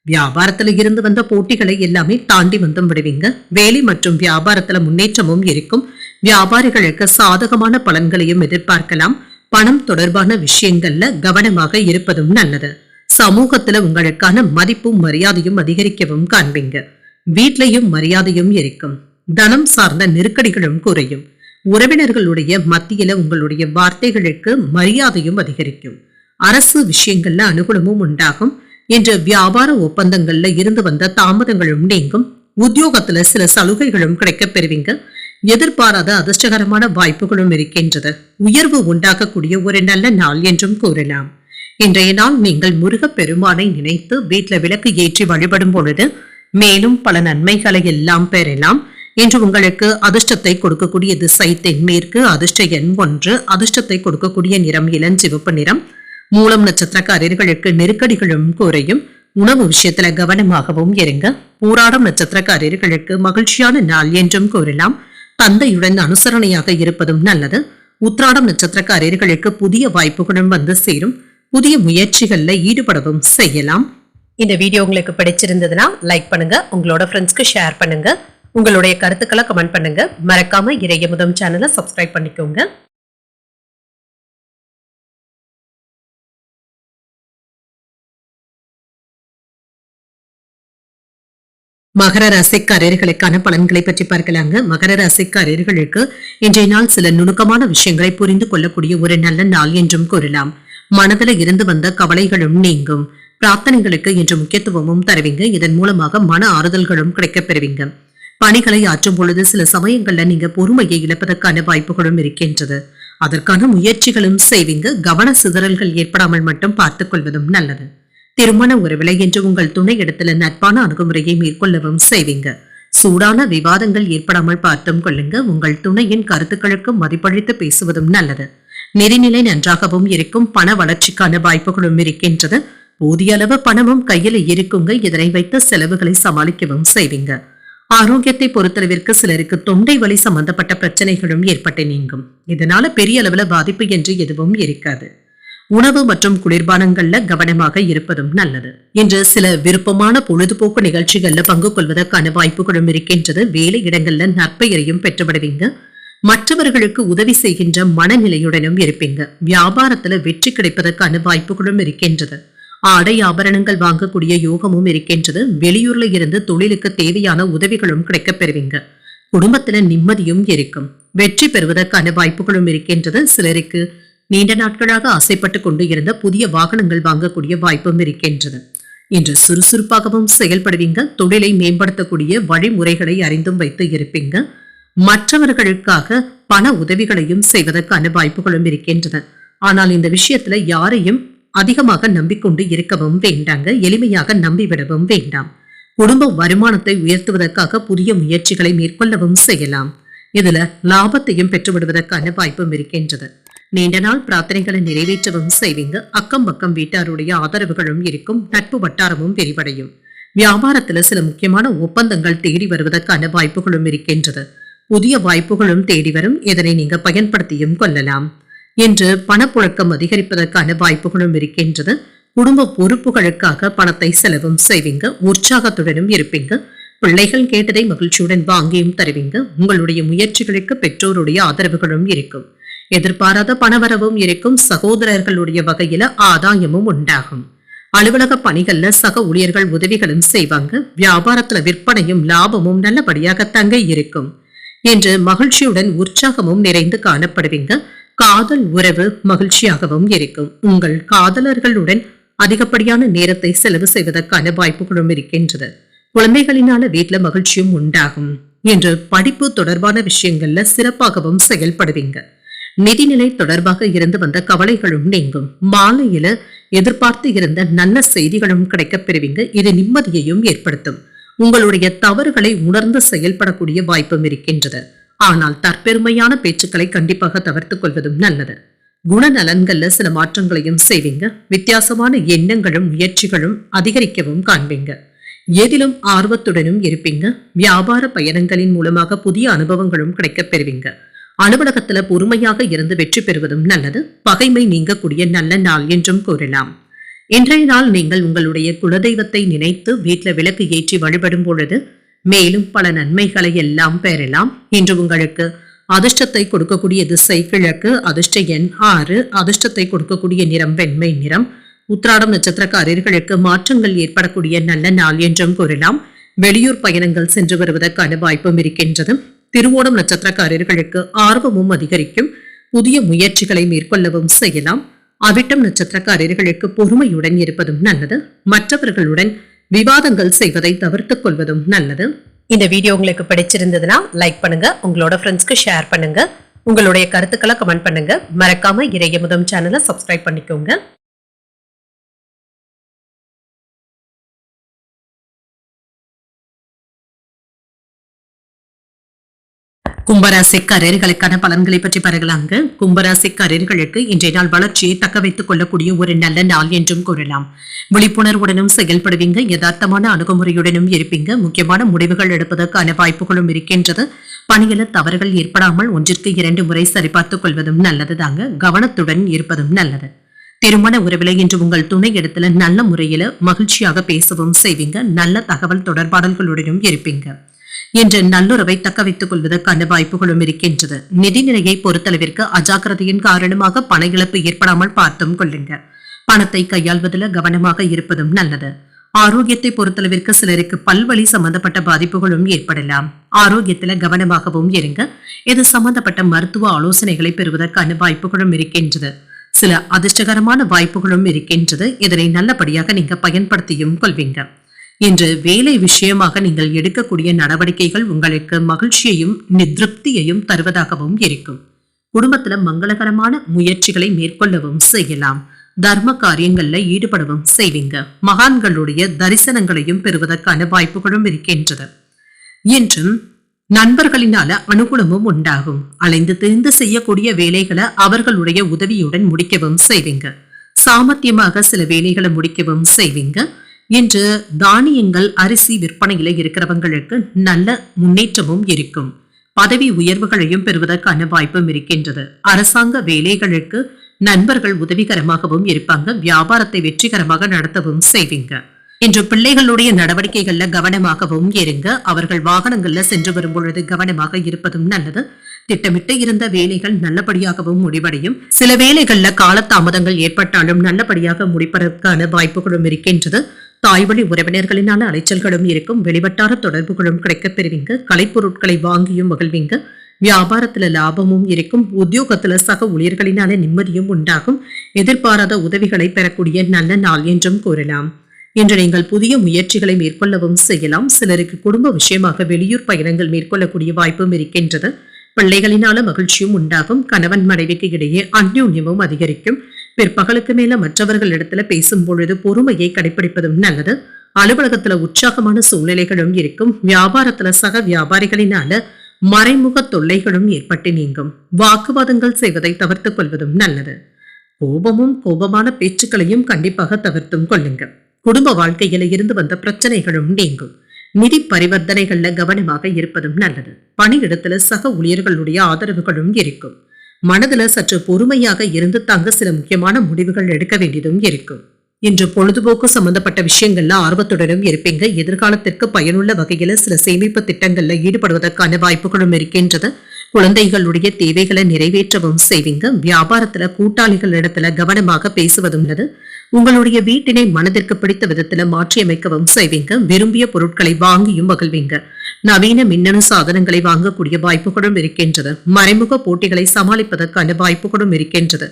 வியாபாரத்துல இருந்து வந்த போட்டிகளை எல்லாமே தாண்டி வந்தும் விடுவீங்க. வேலை மற்றும் வியாபாரத்துல முன்னேற்றமும் இருக்கும். வியாபாரிகளுக்கு சாதகமான பலன்களையும் எதிர்பார்க்கலாம். பணம் தொடர்பான விஷயங்கள்ல கவனமாக இருப்பதும் நல்லது. சமூகத்துல உங்களுக்கான மதிப்பும் மரியாதையும் அதிகரிக்கவும் காண்பீங்க. வீட்லயும் மரியாதையும் இருக்கும். தனம் சார்ந்த நெருக்கடிகளும் குறையும். உறவினர்களுடைய மத்தியில உங்களுடைய வார்த்தைகளுக்கு மரியாதையும் அதிகரிக்கும். அரசு விஷயங்கள்ல அனுகூலமும் உண்டாகும். என்ற வியாபார ஒப்பந்தங்கள்ல இருந்து வந்த தாமதங்களும் நீங்கும். உத்தியோகத்துல சில சலுகைகளும் கிடைக்கப் பெறுவீங்க. எதிர்பாராத அதிர்ஷ்டகரமான வாய்ப்புகளும் இருக்கின்றது. உயர்வு உண்டாகக்கூடிய ஒரு நல்ல நாள் என்றும் கூறலாம். இன்றைய நாள் நீங்கள் முருகப் பெருமானை நினைத்து வீட்டுல விளக்கு ஏற்றி வழிபடும் பொழுது மேலும் பல நன்மைகளை எல்லாம் பெறலாம். இன்று உங்களுக்கு அதிர்ஷ்டத்தை கொடுக்கக்கூடிய திசை தென்மேற்கு. அதிர்ஷ்ட எண் 1. அதிர்ஷ்டத்தை கொடுக்கக்கூடிய நிறம் இளஞ்சிவப்பு நிறம். மூலம் நட்சத்திரக்காரர்களுக்கு நெருக்கடிகளும் குறையும். உணவு விஷயத்துல கவனமாகவும் இருங்க. பூராடம் நட்சத்திரக்காரர்களுக்கு மகிழ்ச்சியான நாள் என்றும் கூறலாம். தந்தையுடன் அனுசரணையாக இருப்பதும் நல்லது. உத்திராடம் நட்சத்திரக்காரர்களுக்கு புதிய வாய்ப்புகளும் வந்து சேரும். புதிய முயற்சிகள்ல ஈடுபடவும் செய்யலாம். இந்த வீடியோ உங்களுக்கு பிடிச்சிருந்ததுன்னா லைக் பண்ணுங்க. உங்களோட ஃப்ரெண்ட்ஸ்க்கு ஷேர் பண்ணுங்க. உங்களுடைய கருத்துக்களை கமெண்ட் பண்ணுங்க. மறக்காம இறையமுதம் சேனலை சப்ஸ்கிரைப் பண்ணிக்கோங்க. மகர ராசிக்காரர்களுக்கான பலன்களை பற்றி பார்க்கலாங்க. மகர ராசிக்காரர்களுக்கு இன்றைய நாள் சில நுணுக்கமான விஷயங்களை புரிந்து கொள்ளக்கூடிய ஒரு நல்ல நாள் என்றும் கூறலாம். மனதில் இருந்து வந்த கவலைகளும் நீங்கும். பிரார்த்தனைகளுக்கு இன்று முக்கியத்துவமும் தருவீங்க. இதன் மூலமாக மன ஆறுதல்களும் கிடைக்கப் பெறுவீங்க. பணிகளை ஆற்றும் பொழுது சில சமயங்கள்ல நீங்க பொறுமையை இழப்பதற்கான வாய்ப்புகளும் இருக்கின்றது. அதற்கான முயற்சிகளும் செய்வீங்க. கவன சிதறல்கள் ஏற்படாமல் மட்டும் பார்த்துக் கொள்வதும் நல்லது. திருமண உறவிலை என்று உங்கள் துணை இடத்துல நட்பான அணுகுமுறையை மேற்கொள்ளவும் செய்வீங்க. சூடான விவாதங்கள் ஏற்படாமல் பார்த்தும் கொள்ளுங்க. உங்கள் துணையின் கருத்துக்களுக்கு மதிப்பளித்து பேசுவதும் நல்லது. நிதிநிலை நன்றாகவும் இருக்கும். பண வளர்ச்சிக்கான வாய்ப்புகளும் இருக்கின்றது. போதிய அளவு பணமும் கையில் இருக்குங்க. இதனை வைத்து செலவுகளை சமாளிக்கவும் செய்வீங்க. ஆரோக்கியத்தை பொறுத்தளவிற்கு சிலருக்கு தொண்டை வலி சம்பந்தப்பட்ட பிரச்சனைகளும் ஏற்பட்டு நீங்கும். இதனால பெரிய அளவுல பாதிப்பு என்று எதுவும் இருக்காது. உணவு மற்றும் குளிர்பானங்கள்ல கவனமாக இருப்பதும் நல்லது. இன்று சில விருப்பமான பொழுதுபோக்கு நிகழ்ச்சிகள்ல பங்கு கொள்வதற்கான வாய்ப்புகளும் இருக்கின்றது. வேலை இடங்கள்ல நற்பெயரையும் பெற்றுவிடுவீங்க. மற்றவர்களுக்கு உதவி செய்கின்ற மனநிலையுடனும் இருப்பீங்க. வியாபாரத்துல வெற்றி கிடைப்பதற்கான வாய்ப்புகளும் இருக்கின்றது. ஆடை ஆபரணங்கள் வாங்கக்கூடிய யோகமும் இருக்கின்றது. வெளியூர்ல இருந்து தொழிலுக்கு தேவையான உதவிகளும் கிடைக்கப் பெறுவீங்க. குடும்பத்துல நிம்மதியும் இருக்கும். வெற்றி பெறுவதற்கான வாய்ப்புகளும் இருக்கின்றது. சிலருக்கு நீண்ட நாட்களாக ஆசைப்பட்டுக் கொண்டு இருந்த புதிய வாகனங்கள் வாங்கக்கூடிய வாய்ப்பும் இருக்கின்றது. இன்று சுறுசுறுப்பாகவும் செயல்படுவீங்க. தொழிலை மேம்படுத்தக்கூடிய வழிமுறைகளை அறிந்தும் வைத்து இருப்பீங்க. மற்றவர்களுக்காக பண உதவிகளையும் செய்வதற்கான வாய்ப்புகளும் இருக்கின்றன. ஆனால் இந்த விஷயத்துல யாரையும் அதிகமாக நம்பிக்கொண்டு இருக்கவும் வேண்டாங்க. எளிமையாக நம்பிவிடவும் வேண்டாம். குடும்ப வருமானத்தை உயர்த்துவதற்காக புதிய முயற்சிகளை மேற்கொள்ளவும் செய்யலாம். இதுல லாபத்தையும் பெற்றுவிடுவதற்கான வாய்ப்பும் இருக்கின்றது. நீண்ட நாள் பிரார்த்தனைகளை நிறைவேற்றவும் செய்வீங்க. அக்கம் பக்கம் வீட்டாருடைய ஆதரவுகளும் இருக்கும். நட்பு வட்டாரமும் விரிவடையும். வியாபாரத்துல சில முக்கியமான ஒப்பந்தங்கள் தேடி வருவதற்கான வாய்ப்புகளும் இருக்கின்றது. புதிய வாய்ப்புகளும் தேடி வரும். இதனை நீங்க பயன்படுத்தியும் கொள்ளலாம். என்று பணப்புழக்கம் அதிகரிப்பதற்கான வாய்ப்புகளும் இருக்கின்றது. குடும்ப பொறுப்புகளுக்காக பணத்தை செலவும் செய்வீங்க. உற்சாகத்துடனும் இருப்பீங்க. பிள்ளைகள் கேட்டதை மகிழ்ச்சியுடன் வாங்கியும் தருவீங்க. உங்களுடைய முயற்சிகளுக்கு பெற்றோருடைய ஆதரவுகளும் இருக்கும். எதிர்பாராத பணவரவும் இருக்கும். சகோதரர்களுடைய வகையில ஆதாயமும் உண்டாகும். அலுவலக பணிகள்ல சக ஊழியர்கள் உதவிகளும் செய்வாங்க. வியாபாரத்துல விற்பனையும் லாபமும் நல்லபடியாக தங்க இருக்கும் என்று மகிழ்ச்சியுடன் உற்சாகமும் நிறைந்து காணப்படுவீங்க. காதல் உறவு மகிழ்ச்சியாகவும் இருக்கும். உங்கள் காதலர்களுடன் அதிகப்படியான நேரத்தை செலவு செய்வதற்கான வாய்ப்புகளும் இருக்கின்றது. குழந்தைகளினால வீட்டுல மகிழ்ச்சியும் உண்டாகும். என்று படிப்பு தொடர்பான விஷயங்கள்ல சிறப்பாகவும் செயல்படுவீங்க. நிதிநிலை தொடர்பாக இருந்து வந்த கவலைகளும் நீங்கும். மாலையில எதிர்பார்த்து இருந்த நல்ல செய்திகளும் கிடைக்கப் பெறுவீங்க. இது நிம்மதியையும் ஏற்படுத்தும். உங்களுடைய தவறுகளை உணர்ந்து செயல்படக்கூடிய வாய்ப்பும் இருக்கின்றது. ஆனால் தற்பெருமையான பேச்சுக்களை கண்டிப்பாக தவிர்த்துக் கொள்வதும் நல்லது. குணநலன்கள்ல சில மாற்றங்களையும் செய்வீங்க. வித்தியாசமான எண்ணங்களும் முயற்சிகளும் அதிகரிக்கவும் காண்பீங்க. எதிலும் ஆர்வத்துடனும் இருப்பீங்க. வியாபார பயணங்களின் மூலமாக புதிய அனுபவங்களும் கிடைக்கப் பெறுவீங்க. அலுவலகத்துல பொறுமையாக இருந்து வெற்றி பெறுவதும் நல்லது. பகைமை நீங்கக்கூடிய நல்ல நாள் என்றும் கூறலாம். இன்றைய நாள் நீங்கள் உங்களுடைய குலதெய்வத்தை நினைத்து வீட்டுல விளக்கு ஏற்றி வழிபடும் பொழுது மேலும் பல நன்மைகளை எல்லாம் பெறலாம். இன்று உங்களுக்கு அதிர்ஷ்டத்தை கொடுக்கக்கூடிய திசை கிழக்கு. அதிர்ஷ்ட எண் 6. அதிர்ஷ்டத்தை கொடுக்கக்கூடிய நிறம் வெண்மை நிறம். உத்திராடம் நட்சத்திரக்காரர்களுக்கு மாற்றங்கள் ஏற்படக்கூடிய நல்ல நாள் என்றும் கூறலாம். வெளியூர் பயணங்கள் சென்று வருவதற்கான வாய்ப்பும் இருக்கின்றது. திருவோணம் நட்சத்திரக்காரர்களுக்கு ஆர்வமும் அதிகரிக்கும். புதிய முயற்சிகளை மேற்கொள்ளவும் செய்யலாம். அவிட்டம் நட்சத்திரக்காரர்களுக்கு பொறுமையுடன் இருப்பதும் நல்லது. மற்றவர்களுடன் விவாதங்கள் செய்வதை தவிர்த்துக் கொள்வதும் நல்லது. இந்த வீடியோ உங்களுக்கு பிடிச்சிருந்ததுன்னா லைக் பண்ணுங்க. உங்களோட ஃப்ரெண்ட்ஸ்க்கு ஷேர் பண்ணுங்க. உங்களுடைய கருத்துக்களை கமெண்ட் பண்ணுங்க. மறக்காம இறையமுதம் சேனலை சப்ஸ்கிரைப் பண்ணிக்கோங்க. கும்பராசிக்காரர்களுக்கான பலன்களை பற்றி பார்க்கலாங்க. கும்பராசிக்காரர்களுக்கு இன்றைய நாள் வளர்ச்சியை தக்க வைத்துக் கொள்ளக்கூடிய ஒரு நல்ல நாள் என்றும் கூறலாம். விழிப்புணர்வுடனும் செயல்படுவீங்க. யதார்த்தமான அணுகுமுறையுடனும் இருப்பீங்க. முக்கியமான முடிவுகள் எடுப்பதற்கான வாய்ப்புகளும் இருக்கின்றது. பணியில தவறுகள் ஏற்படாமல் 1க்கு 2 முறை சரிபார்த்துக் கொள்வதும் நல்லதுதாங்க. கவனத்துடன் இருப்பதும் நல்லது. திருமண உறவில இன்று உங்கள் துணை இடத்துல நல்ல முறையில மகிழ்ச்சியாக பேசவும் செய்வீங்க. நல்ல தகவல் தொடர்பாடல்களுடனும் இருப்பீங்க. என்று நல்லுறவை தக்க வைத்துக் கொள்வதற்கான வாய்ப்புகளும் இருக்கின்றது. நிதிநிலையை பொறுத்தளவிற்கு அஜாக்கிரதையின் காரணமாக பண இழப்பு ஏற்படாமல் பார்த்தும் கொள்ளுங்க. பணத்தை கையாள்வதில் கவனமாக இருப்பதும் நல்லது. ஆரோக்கியத்தை பொறுத்தளவிற்கு சிலருக்கு பல்வலி சம்பந்தப்பட்ட பாதிப்புகளும் ஏற்படலாம். ஆரோக்கியத்துல கவனமாகவும் இருங்க. இது சம்பந்தப்பட்ட மருத்துவ ஆலோசனைகளை பெறுவதற்கான வாய்ப்புகளும் இருக்கின்றது. சில அதிர்ஷ்டகரமான வாய்ப்புகளும் இருக்கின்றது. இதனை நல்லபடியாக நீங்க பயன்படுத்தியும் கொள்வீங்க. இன்று வேலை விஷயமாக நீங்கள் எடுக்கக்கூடிய நடவடிக்கைகள் உங்களுக்கு மகிழ்ச்சியையும் திருப்தியையும் தருவதாகவும் இருக்கும். குடும்பத்துல மங்களகரமான முயற்சிகளை மேற்கொள்ளவும் செய்யலாம். தர்ம காரியங்கள்ல ஈடுபடவும் செய்வீங்க. மகான்களுடைய தரிசனங்களையும் பெறுவதற்கான வாய்ப்புகளும் இருக்கின்றது. என்றும் நண்பர்களினால அனுகூலமும் உண்டாகும். அலைந்து திரிந்து செய்யக்கூடிய வேலைகளை அவர்களுடைய உதவியுடன் முடிக்கவும் செய்வீங்க. சாமர்த்தியமாக சில வேலைகளை முடிக்கவும் செய்வீங்க. இன்று தானியங்கள் அரிசி விற்பனையில இருக்கிறவங்களுக்கு நல்ல முன்னேற்றமும் இருக்கும். பதவி உயர்வுகளையும் பெறுவதற்கான வாய்ப்பும் இருக்கின்றது. அரசாங்க வேலைகளுக்கு நண்பர்கள் உதவிகரமாகவும் இருப்பாங்க. வியாபாரத்தை வெற்றிகரமாக நடத்தவும் செய்வீங்க. இன்று பிள்ளைகளுடைய நடவடிக்கைகள்ல கவனமாகவும் இருங்க. அவர்கள் வாகனங்கள்ல சென்று வரும் பொழுது கவனமாக இருப்பதும் நல்லது. திட்டமிட்டு இருந்த வேலைகள் நல்லபடியாகவும் முடிவடையும். சில வேலைகள்ல காலதாமதங்கள் ஏற்பட்டாலும் நல்லபடியாக முடிப்பதற்கான வாய்ப்புகளும் இருக்கின்றது. தாய்வழி உறவினர்களினால அலைச்சல்களும் இருக்கும். வெளிவட்டார தொடர்புகளும் கிடைக்கப் பெறுவீங்க. கலைப்பொருட்களை வாங்கியும் மகிழ்வீங்க. வியாபாரத்துல லாபமும் இருக்கும். உத்தியோகத்துல சக ஊழியர்களினால நிம்மதியும் உண்டாகும். எதிர்பாராத உதவிகளை பெறக்கூடிய நல்ல நாள் என்றும் கூறலாம். இன்று நீங்கள் புதிய முயற்சிகளை மேற்கொள்ளவும் செய்யலாம். சிலருக்கு குடும்ப விஷயமாக வெளியூர் பயணங்கள் மேற்கொள்ளக்கூடிய வாய்ப்பும் இருக்கின்றது. பிள்ளைகளினால மகிழ்ச்சியும் உண்டாகும். கணவன் மனைவிக்கு இடையே அந்யோன்யமும் அதிகரிக்கும். பிற்பகலுக்கு மேல மற்றவர்களிடத்துல பேசும் பொழுது பொறுமையை கடைபிடிப்பதும் நல்லது. அலுவலகத்துல உற்சாகமான சூழ்நிலைகளும் இருக்கும். வியாபாரத்துல சக வியாபாரிகளினால மறைமுக தொல்லைகளும் ஏற்பட்டு நீங்கும். வாக்குவாதங்கள் செய்வதை தவிர்த்துக் கொள்வதும் நல்லது. கோபமான பேச்சுக்களையும் கண்டிப்பாக தவிர்த்தும் கொள்ளுங்க. குடும்ப வாழ்க்கையில இருந்து வந்த பிரச்சனைகளும் நீங்கும். நிதி பரிவர்த்தனைகள்ல கவனமாக இருப்பதும் நல்லது. பணியிடத்துல சக ஊழியர்களுடைய ஆதரவுகளும் இருக்கும். மனதுல சற்று பொறுமையாக இருந்து தங்க சில முக்கியமான முடிவுகள் எடுக்க வேண்டியதும் இருக்கும். இன்று பொழுதுபோக்கு சம்பந்தப்பட்ட விஷயங்கள்ல ஆர்வத்துடனும் இருப்பீங்க. எதிர்காலத்திற்கு பயனுள்ள வகையில சில சேமிப்பு திட்டங்கள்ல ஈடுபடுவதற்கான வாய்ப்புகளும் இருக்கின்றது. குழந்தைகளுடைய தேவைகளை நிறைவேற்றவும் செய்வீங்க. வியாபாரத்துல கூட்டாளிகள் இடத்துல கவனமாக பேசுவதும் உள்ளது. உங்களுடைய வீட்டினை மனதிற்கு பிடித்த விதத்துல மாற்றியமைக்கவும் செய்வீங்க. விரும்பிய பொருட்களை வாங்கியும் மகிழ்வீங்க. நவீன மின்னணு சாதனங்களை வாங்கக்கூடிய வாய்ப்புகளும் இருக்கின்றது. மறைமுக போட்டிகளை சமாளிப்பதற்கான வாய்ப்புகளும் இருக்கின்றது.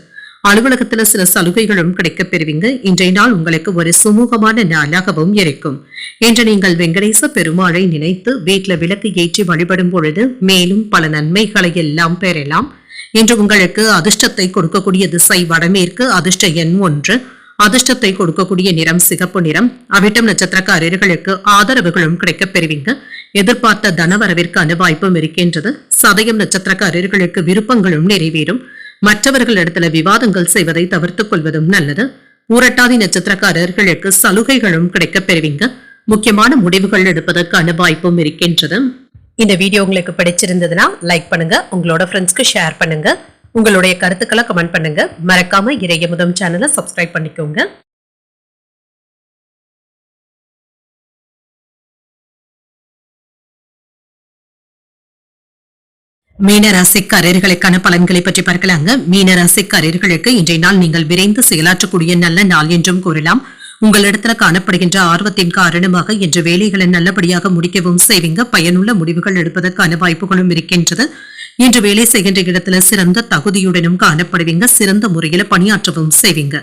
அலுவலகத்துல சில சலுகைகளும் கிடைக்கப் பெறுவீங்க. இன்றைய நாள் உங்களுக்கு ஒரு சுமூகமான நாளாகவும் இருக்கும். இன்று நீங்கள் வெங்கடேச பெருமாளை நினைத்து வீட்டுல விளக்கு ஏற்றி வழிபடும் பொழுது மேலும் பல நன்மைகளை எல்லாம் பெறலாம். இன்று உங்களுக்கு அதிர்ஷ்டத்தை கொடுக்கக்கூடிய திசை வடமேற்கு. அதிர்ஷ்ட எண் 1. அதிர்ஷ்டத்தை கொடுக்கக்கூடிய நிறம் சிகப்பு நிறம். அவிட்டம் நட்சத்திரக்காரர்களுக்கு ஆதரவுகளும் கிடைக்கப் பெறுவீங்க. எதிர்பார்த்த தனவரவிற்கான வாய்ப்பும் இருக்கின்றது. சதயம் நட்சத்திரக்காரர்களுக்கு விருப்பங்களும் நிறைவேறும். மற்றவர்களிடத்துல விவாதங்கள் செய்வதை தவிர்த்துக் கொள்வதும் நல்லது. பூரட்டாதி நட்சத்திரக்காரர்களுக்கு சலுகைகளும் கிடைக்கப் பெறுவீங்க. முக்கியமான முடிவுகள் எடுப்பதற்கான வாய்ப்பும் இருக்கின்றது. இந்த வீடியோ உங்களுக்கு பிடிச்சிருந்ததுன்னா லைக் பண்ணுங்க. உங்களோட ஃப்ரெண்ட்ஸ்க்கு ஷேர் பண்ணுங்க. உங்களுடைய கருத்துக்களை கமெண்ட் பண்ணுங்க. மறக்காம இறையமுதம் சேனலை சப்ஸ்கிரைப் பண்ணிக்கோங்க. மீனராசிக்காரர்களுக்கான பலன்களை பற்றி பார்க்கலாங்க. மீனராசிக்காரர்களுக்கு இன்றைய நாள் நீங்கள் விரைந்து செயலாற்றக்கூடிய நல்ல நாள் என்றும் கூறலாம். உங்களிடத்துல காணப்படுகின்ற ஆர்வத்தின் காரணமாக இன்று வேலைகளை நல்லபடியாக முடிக்கவும் செய்வீங்க. பயனுள்ள முடிவுகள் எடுப்பதற்கான வாய்ப்புகளும் இருக்கின்றது. இன்று வேலை செய்கின்ற இடத்துல சிறந்த தகுதியுடனும் காணப்படுவீங்க. சிறந்த முறையில பணியாற்றவும் செய்வீங்க.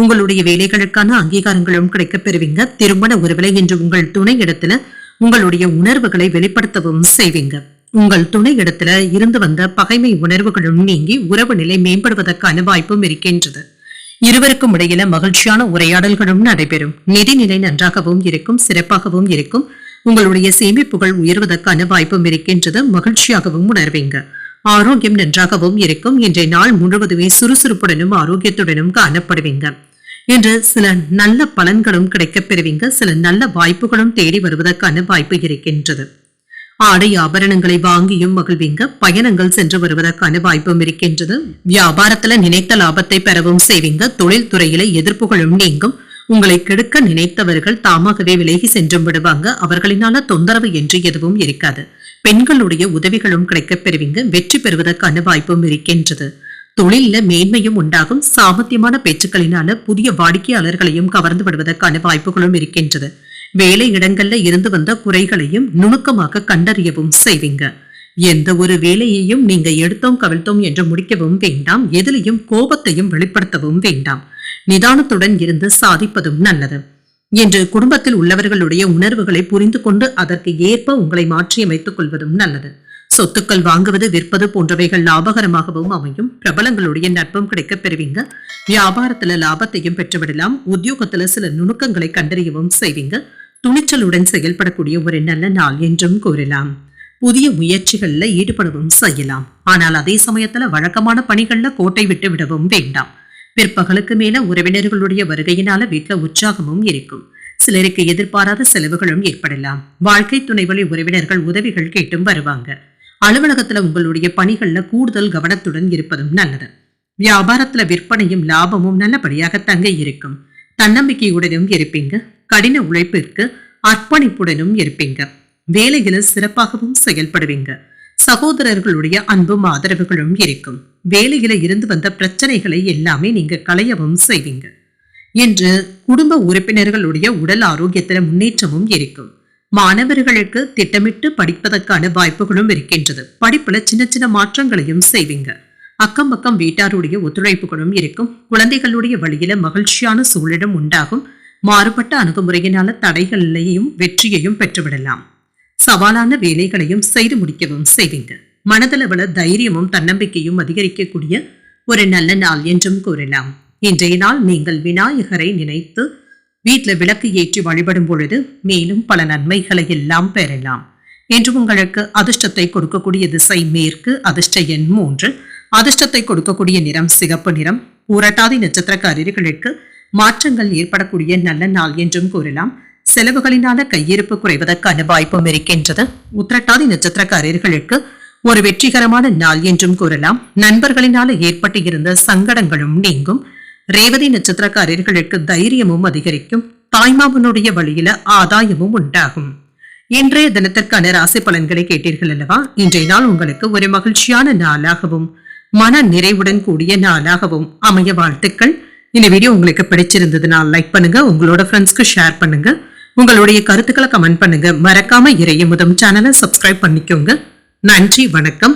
உங்களுடைய வேலைகளுக்கான அங்கீகாரங்களும் கிடைக்கப் பெறுவீங்க. திருமண உறவில இன்று உங்கள் துணை இடத்துல உங்களுடைய உணர்வுகளை வெளிப்படுத்தவும் செய்வீங்க. உங்கள் துணை இடத்துல இருந்து வந்த பகைமை உணர்வுகளும் நீங்கி உறவு நிலை மேம்படுவதற்கான வாய்ப்பும் இருக்கின்றது. இருவருக்கும் இடையில மகிழ்ச்சியான உரையாடல்களும் நடைபெறும். நிதிநிலை நன்றாகவும் இருக்கும். சிறப்பாகவும் இருக்கும். உங்களுடைய சேமிப்புகள் உயர்வதற்கான வாய்ப்பும் இருக்கின்றது. மகிழ்ச்சியாகவும் உணர்வீங்க. ஆரோக்கியம் நன்றாகவும் இருக்கும். இன்றைய நாள் முழுவதுமே சுறுசுறுப்புடனும் ஆரோக்கியத்துடனும் காணப்படுவீங்க. இன்று சில நல்ல பலன்களும் கிடைக்கப் பெறுவீங்க. சில நல்ல வாய்ப்புகளும் தேடி வருவதற்கான வாய்ப்பு இருக்கின்றது. ஆடை ஆபரணங்களை வாங்கியும் மகிழ்வீங்க. பயணங்கள் சென்று வருவதற்கான வாய்ப்பும் இருக்கின்றது. வியாபாரத்துல நினைத்த லாபத்தை பெறவும் செய்வீங்க. தொழில் துறையில எதிர்ப்புகளும் நீங்கும். உங்களை கெடுக்க நினைத்தவர்கள் தாமாகவே விலகி சென்றும் விடுவாங்க. அவர்களினால தொந்தரவு என்று எதுவும் இருக்காது. பெண்களுடைய உதவிகளும் கிடைக்கப் பெறுவீங்க. வெற்றி பெறுவதற்கான வாய்ப்பும் இருக்கின்றது. தொழில மேன்மையும் உண்டாகும். சாமர்த்தியமான பேச்சுக்களினால புதிய வாடிக்கையாளர்களையும் கவர்ந்து விடுவதற்கான வாய்ப்புகளும் இருக்கின்றது. வேலை இடங்கள்ல இருந்து வந்த குறைகளையும் நுணுக்கமாக கண்டறியவும் செய்வீங்க. எந்த ஒரு வேலையையும் நீங்க எடுத்தோம் கவிழ்த்தோம் என்று முடிக்கவும் வேண்டாம். எதிலையும் கோபத்தையும் வெளிப்படுத்தவும் வேண்டாம். நிதானத்துடன் இருந்து சாதிப்பதும் நல்லது. இன்று குடும்பத்தில் உள்ளவர்களுடைய உணர்வுகளை புரிந்து கொண்டு அதற்கு ஏற்ப உங்களை மாற்றியமைத்துக் கொள்வதும் நல்லது. சொத்துக்கள் வாங்குவது விற்பது போன்றவைகள் லாபகரமாகவும் அமையும். பிரபலங்களுடைய நட்பும் கிடைக்கப் பெறுவீங்க. வியாபாரத்துல லாபத்தையும் பெற்றுவிடலாம். உத்தியோகத்துல சில நுணுக்கங்களை கண்டறியவும் செய்வீங்க. துணிச்சலுடன் செயல்படக்கூடிய ஒரு நல்ல நாள் என்றும் கூறலாம். புதிய முயற்சிகள்ல ஈடுபடவும் செய்யலாம். ஆனால் அதே சமயத்துல வழக்கமான பணிகள்ல கோட்டை விட்டு விடவும் வேண்டாம். பிற்பகலுக்கு மேல உறவினர்களுடைய வருகையினால வீட்டுல உற்சாகமும் இருக்கும். சிலருக்கு எதிர்பாராத செலவுகளும் ஏற்படலாம். வாழ்க்கை துணை வழி உறவினர்கள் உதவிகள் கேட்டும் வருவாங்க. அலுவலகத்துல உங்களுடைய பணிகள்ல கூடுதல் கவனத்துடன் இருப்பதும் நல்லது. வியாபாரத்துல விற்பனையும் லாபமும் நல்லபடியாக தங்க இருக்கும். தன்னம்பிக்கையுடனும் இருப்பீங்க. கடின உழைப்பிற்கு அர்ப்பணிப்புடனும் இருப்பீங்க. வேலைகளை சிறப்பாகவும் செயல்படுவீங்க. சகோதரர்களுடைய அன்பும் ஆதரவுகளும் இருக்கும். வேலையில இருந்து வந்த பிரச்சனைகளை எல்லாமே நீங்க களையவும் செய்வீங்க. இன்று குடும்ப உறுப்பினர்களுடைய உடல் ஆரோக்கியத்துல முன்னேற்றமும் இருக்கும். மாணவர்களுக்கு திட்டமிட்டு படிப்பதற்கான வாய்ப்புகளும் இருக்கின்றது. படிப்புல சின்ன சின்ன மாற்றங்களையும் செய்வீங்க. அக்கம் பக்கம் வீட்டாருடைய ஒத்துழைப்புகளும் இருக்கும். குழந்தைகளுடைய வழியில மகிழ்ச்சியான சூழலும் உண்டாகும். மாறுபட்ட அணுகுமுறையினால தடைகளையும் வெற்றியையும் பெற்றுவிடலாம். சவாலான வேலைகளையும் செய்து முடிக்கவும் செய்வீங்க. மனதளவுல தைரியமும் தன்னம்பிக்கையும் அதிகரிக்கக்கூடிய ஒரு நல்ல நாள் என்றும் கூறலாம். இன்றைய நாள் நீங்கள் விநாயகரை நினைத்து வீட்டுல விளக்கு ஏற்றி வழிபடும் பொழுது மேலும் பல நன்மைகளை எல்லாம் பெறலாம். என்று உங்களுக்கு அதிர்ஷ்டத்தை கொடுக்கக்கூடிய திசை மேற்கு, அதிர்ஷ்ட எண் 3, அதிர்ஷ்டத்தை கொடுக்கக்கூடிய நிறம் சிகப்பு நிறம். பூரட்டாதி நட்சத்திரக்காரர்களுக்கு மாற்றங்கள் ஏற்படக்கூடிய நல்ல நாள் என்றும் கூறலாம். செலவுகளினால கையிருப்பு குறைவதற்கான வாய்ப்பும் இருக்கின்றது. உத்திரட்டாதி நட்சத்திரக்காரர்களுக்கு ஒரு வெற்றிகரமான நாள் என்றும் கூறலாம். நண்பர்களினால ஏற்பட்டு இருந்த சங்கடங்களும் நீங்கும். ரேவதி நட்சத்திரக்காரர்களுக்கு தைரியமும் அதிகரிக்கும். தாய்மாமனுடைய வழியில ஆதாயமும் உண்டாகும். இன்றைய தினத்திற்கான ராசி பலன்களை கேட்டீர்கள் அல்லவா? இன்றைய நாள் உங்களுக்கு ஒரு மகிழ்ச்சியான நாளாகவும் மன நிறைவுடன் கூடிய நாளாகவும் அமைய வாழ்த்துக்கள். இந்த வீடியோ உங்களுக்கு பிடிச்சிருந்ததுன்னா லைக் பண்ணுங்க, உங்களோட ஃப்ரெண்ட்ஸ்க்கு ஷேர் பண்ணுங்க, உங்களுடைய கருத்துக்களை கமெண்ட் பண்ணுங்க. மறக்காம இறையமுதம் சேனலை சப்ஸ்கிரைப் பண்ணிக்கோங்க. நன்றி, வணக்கம்.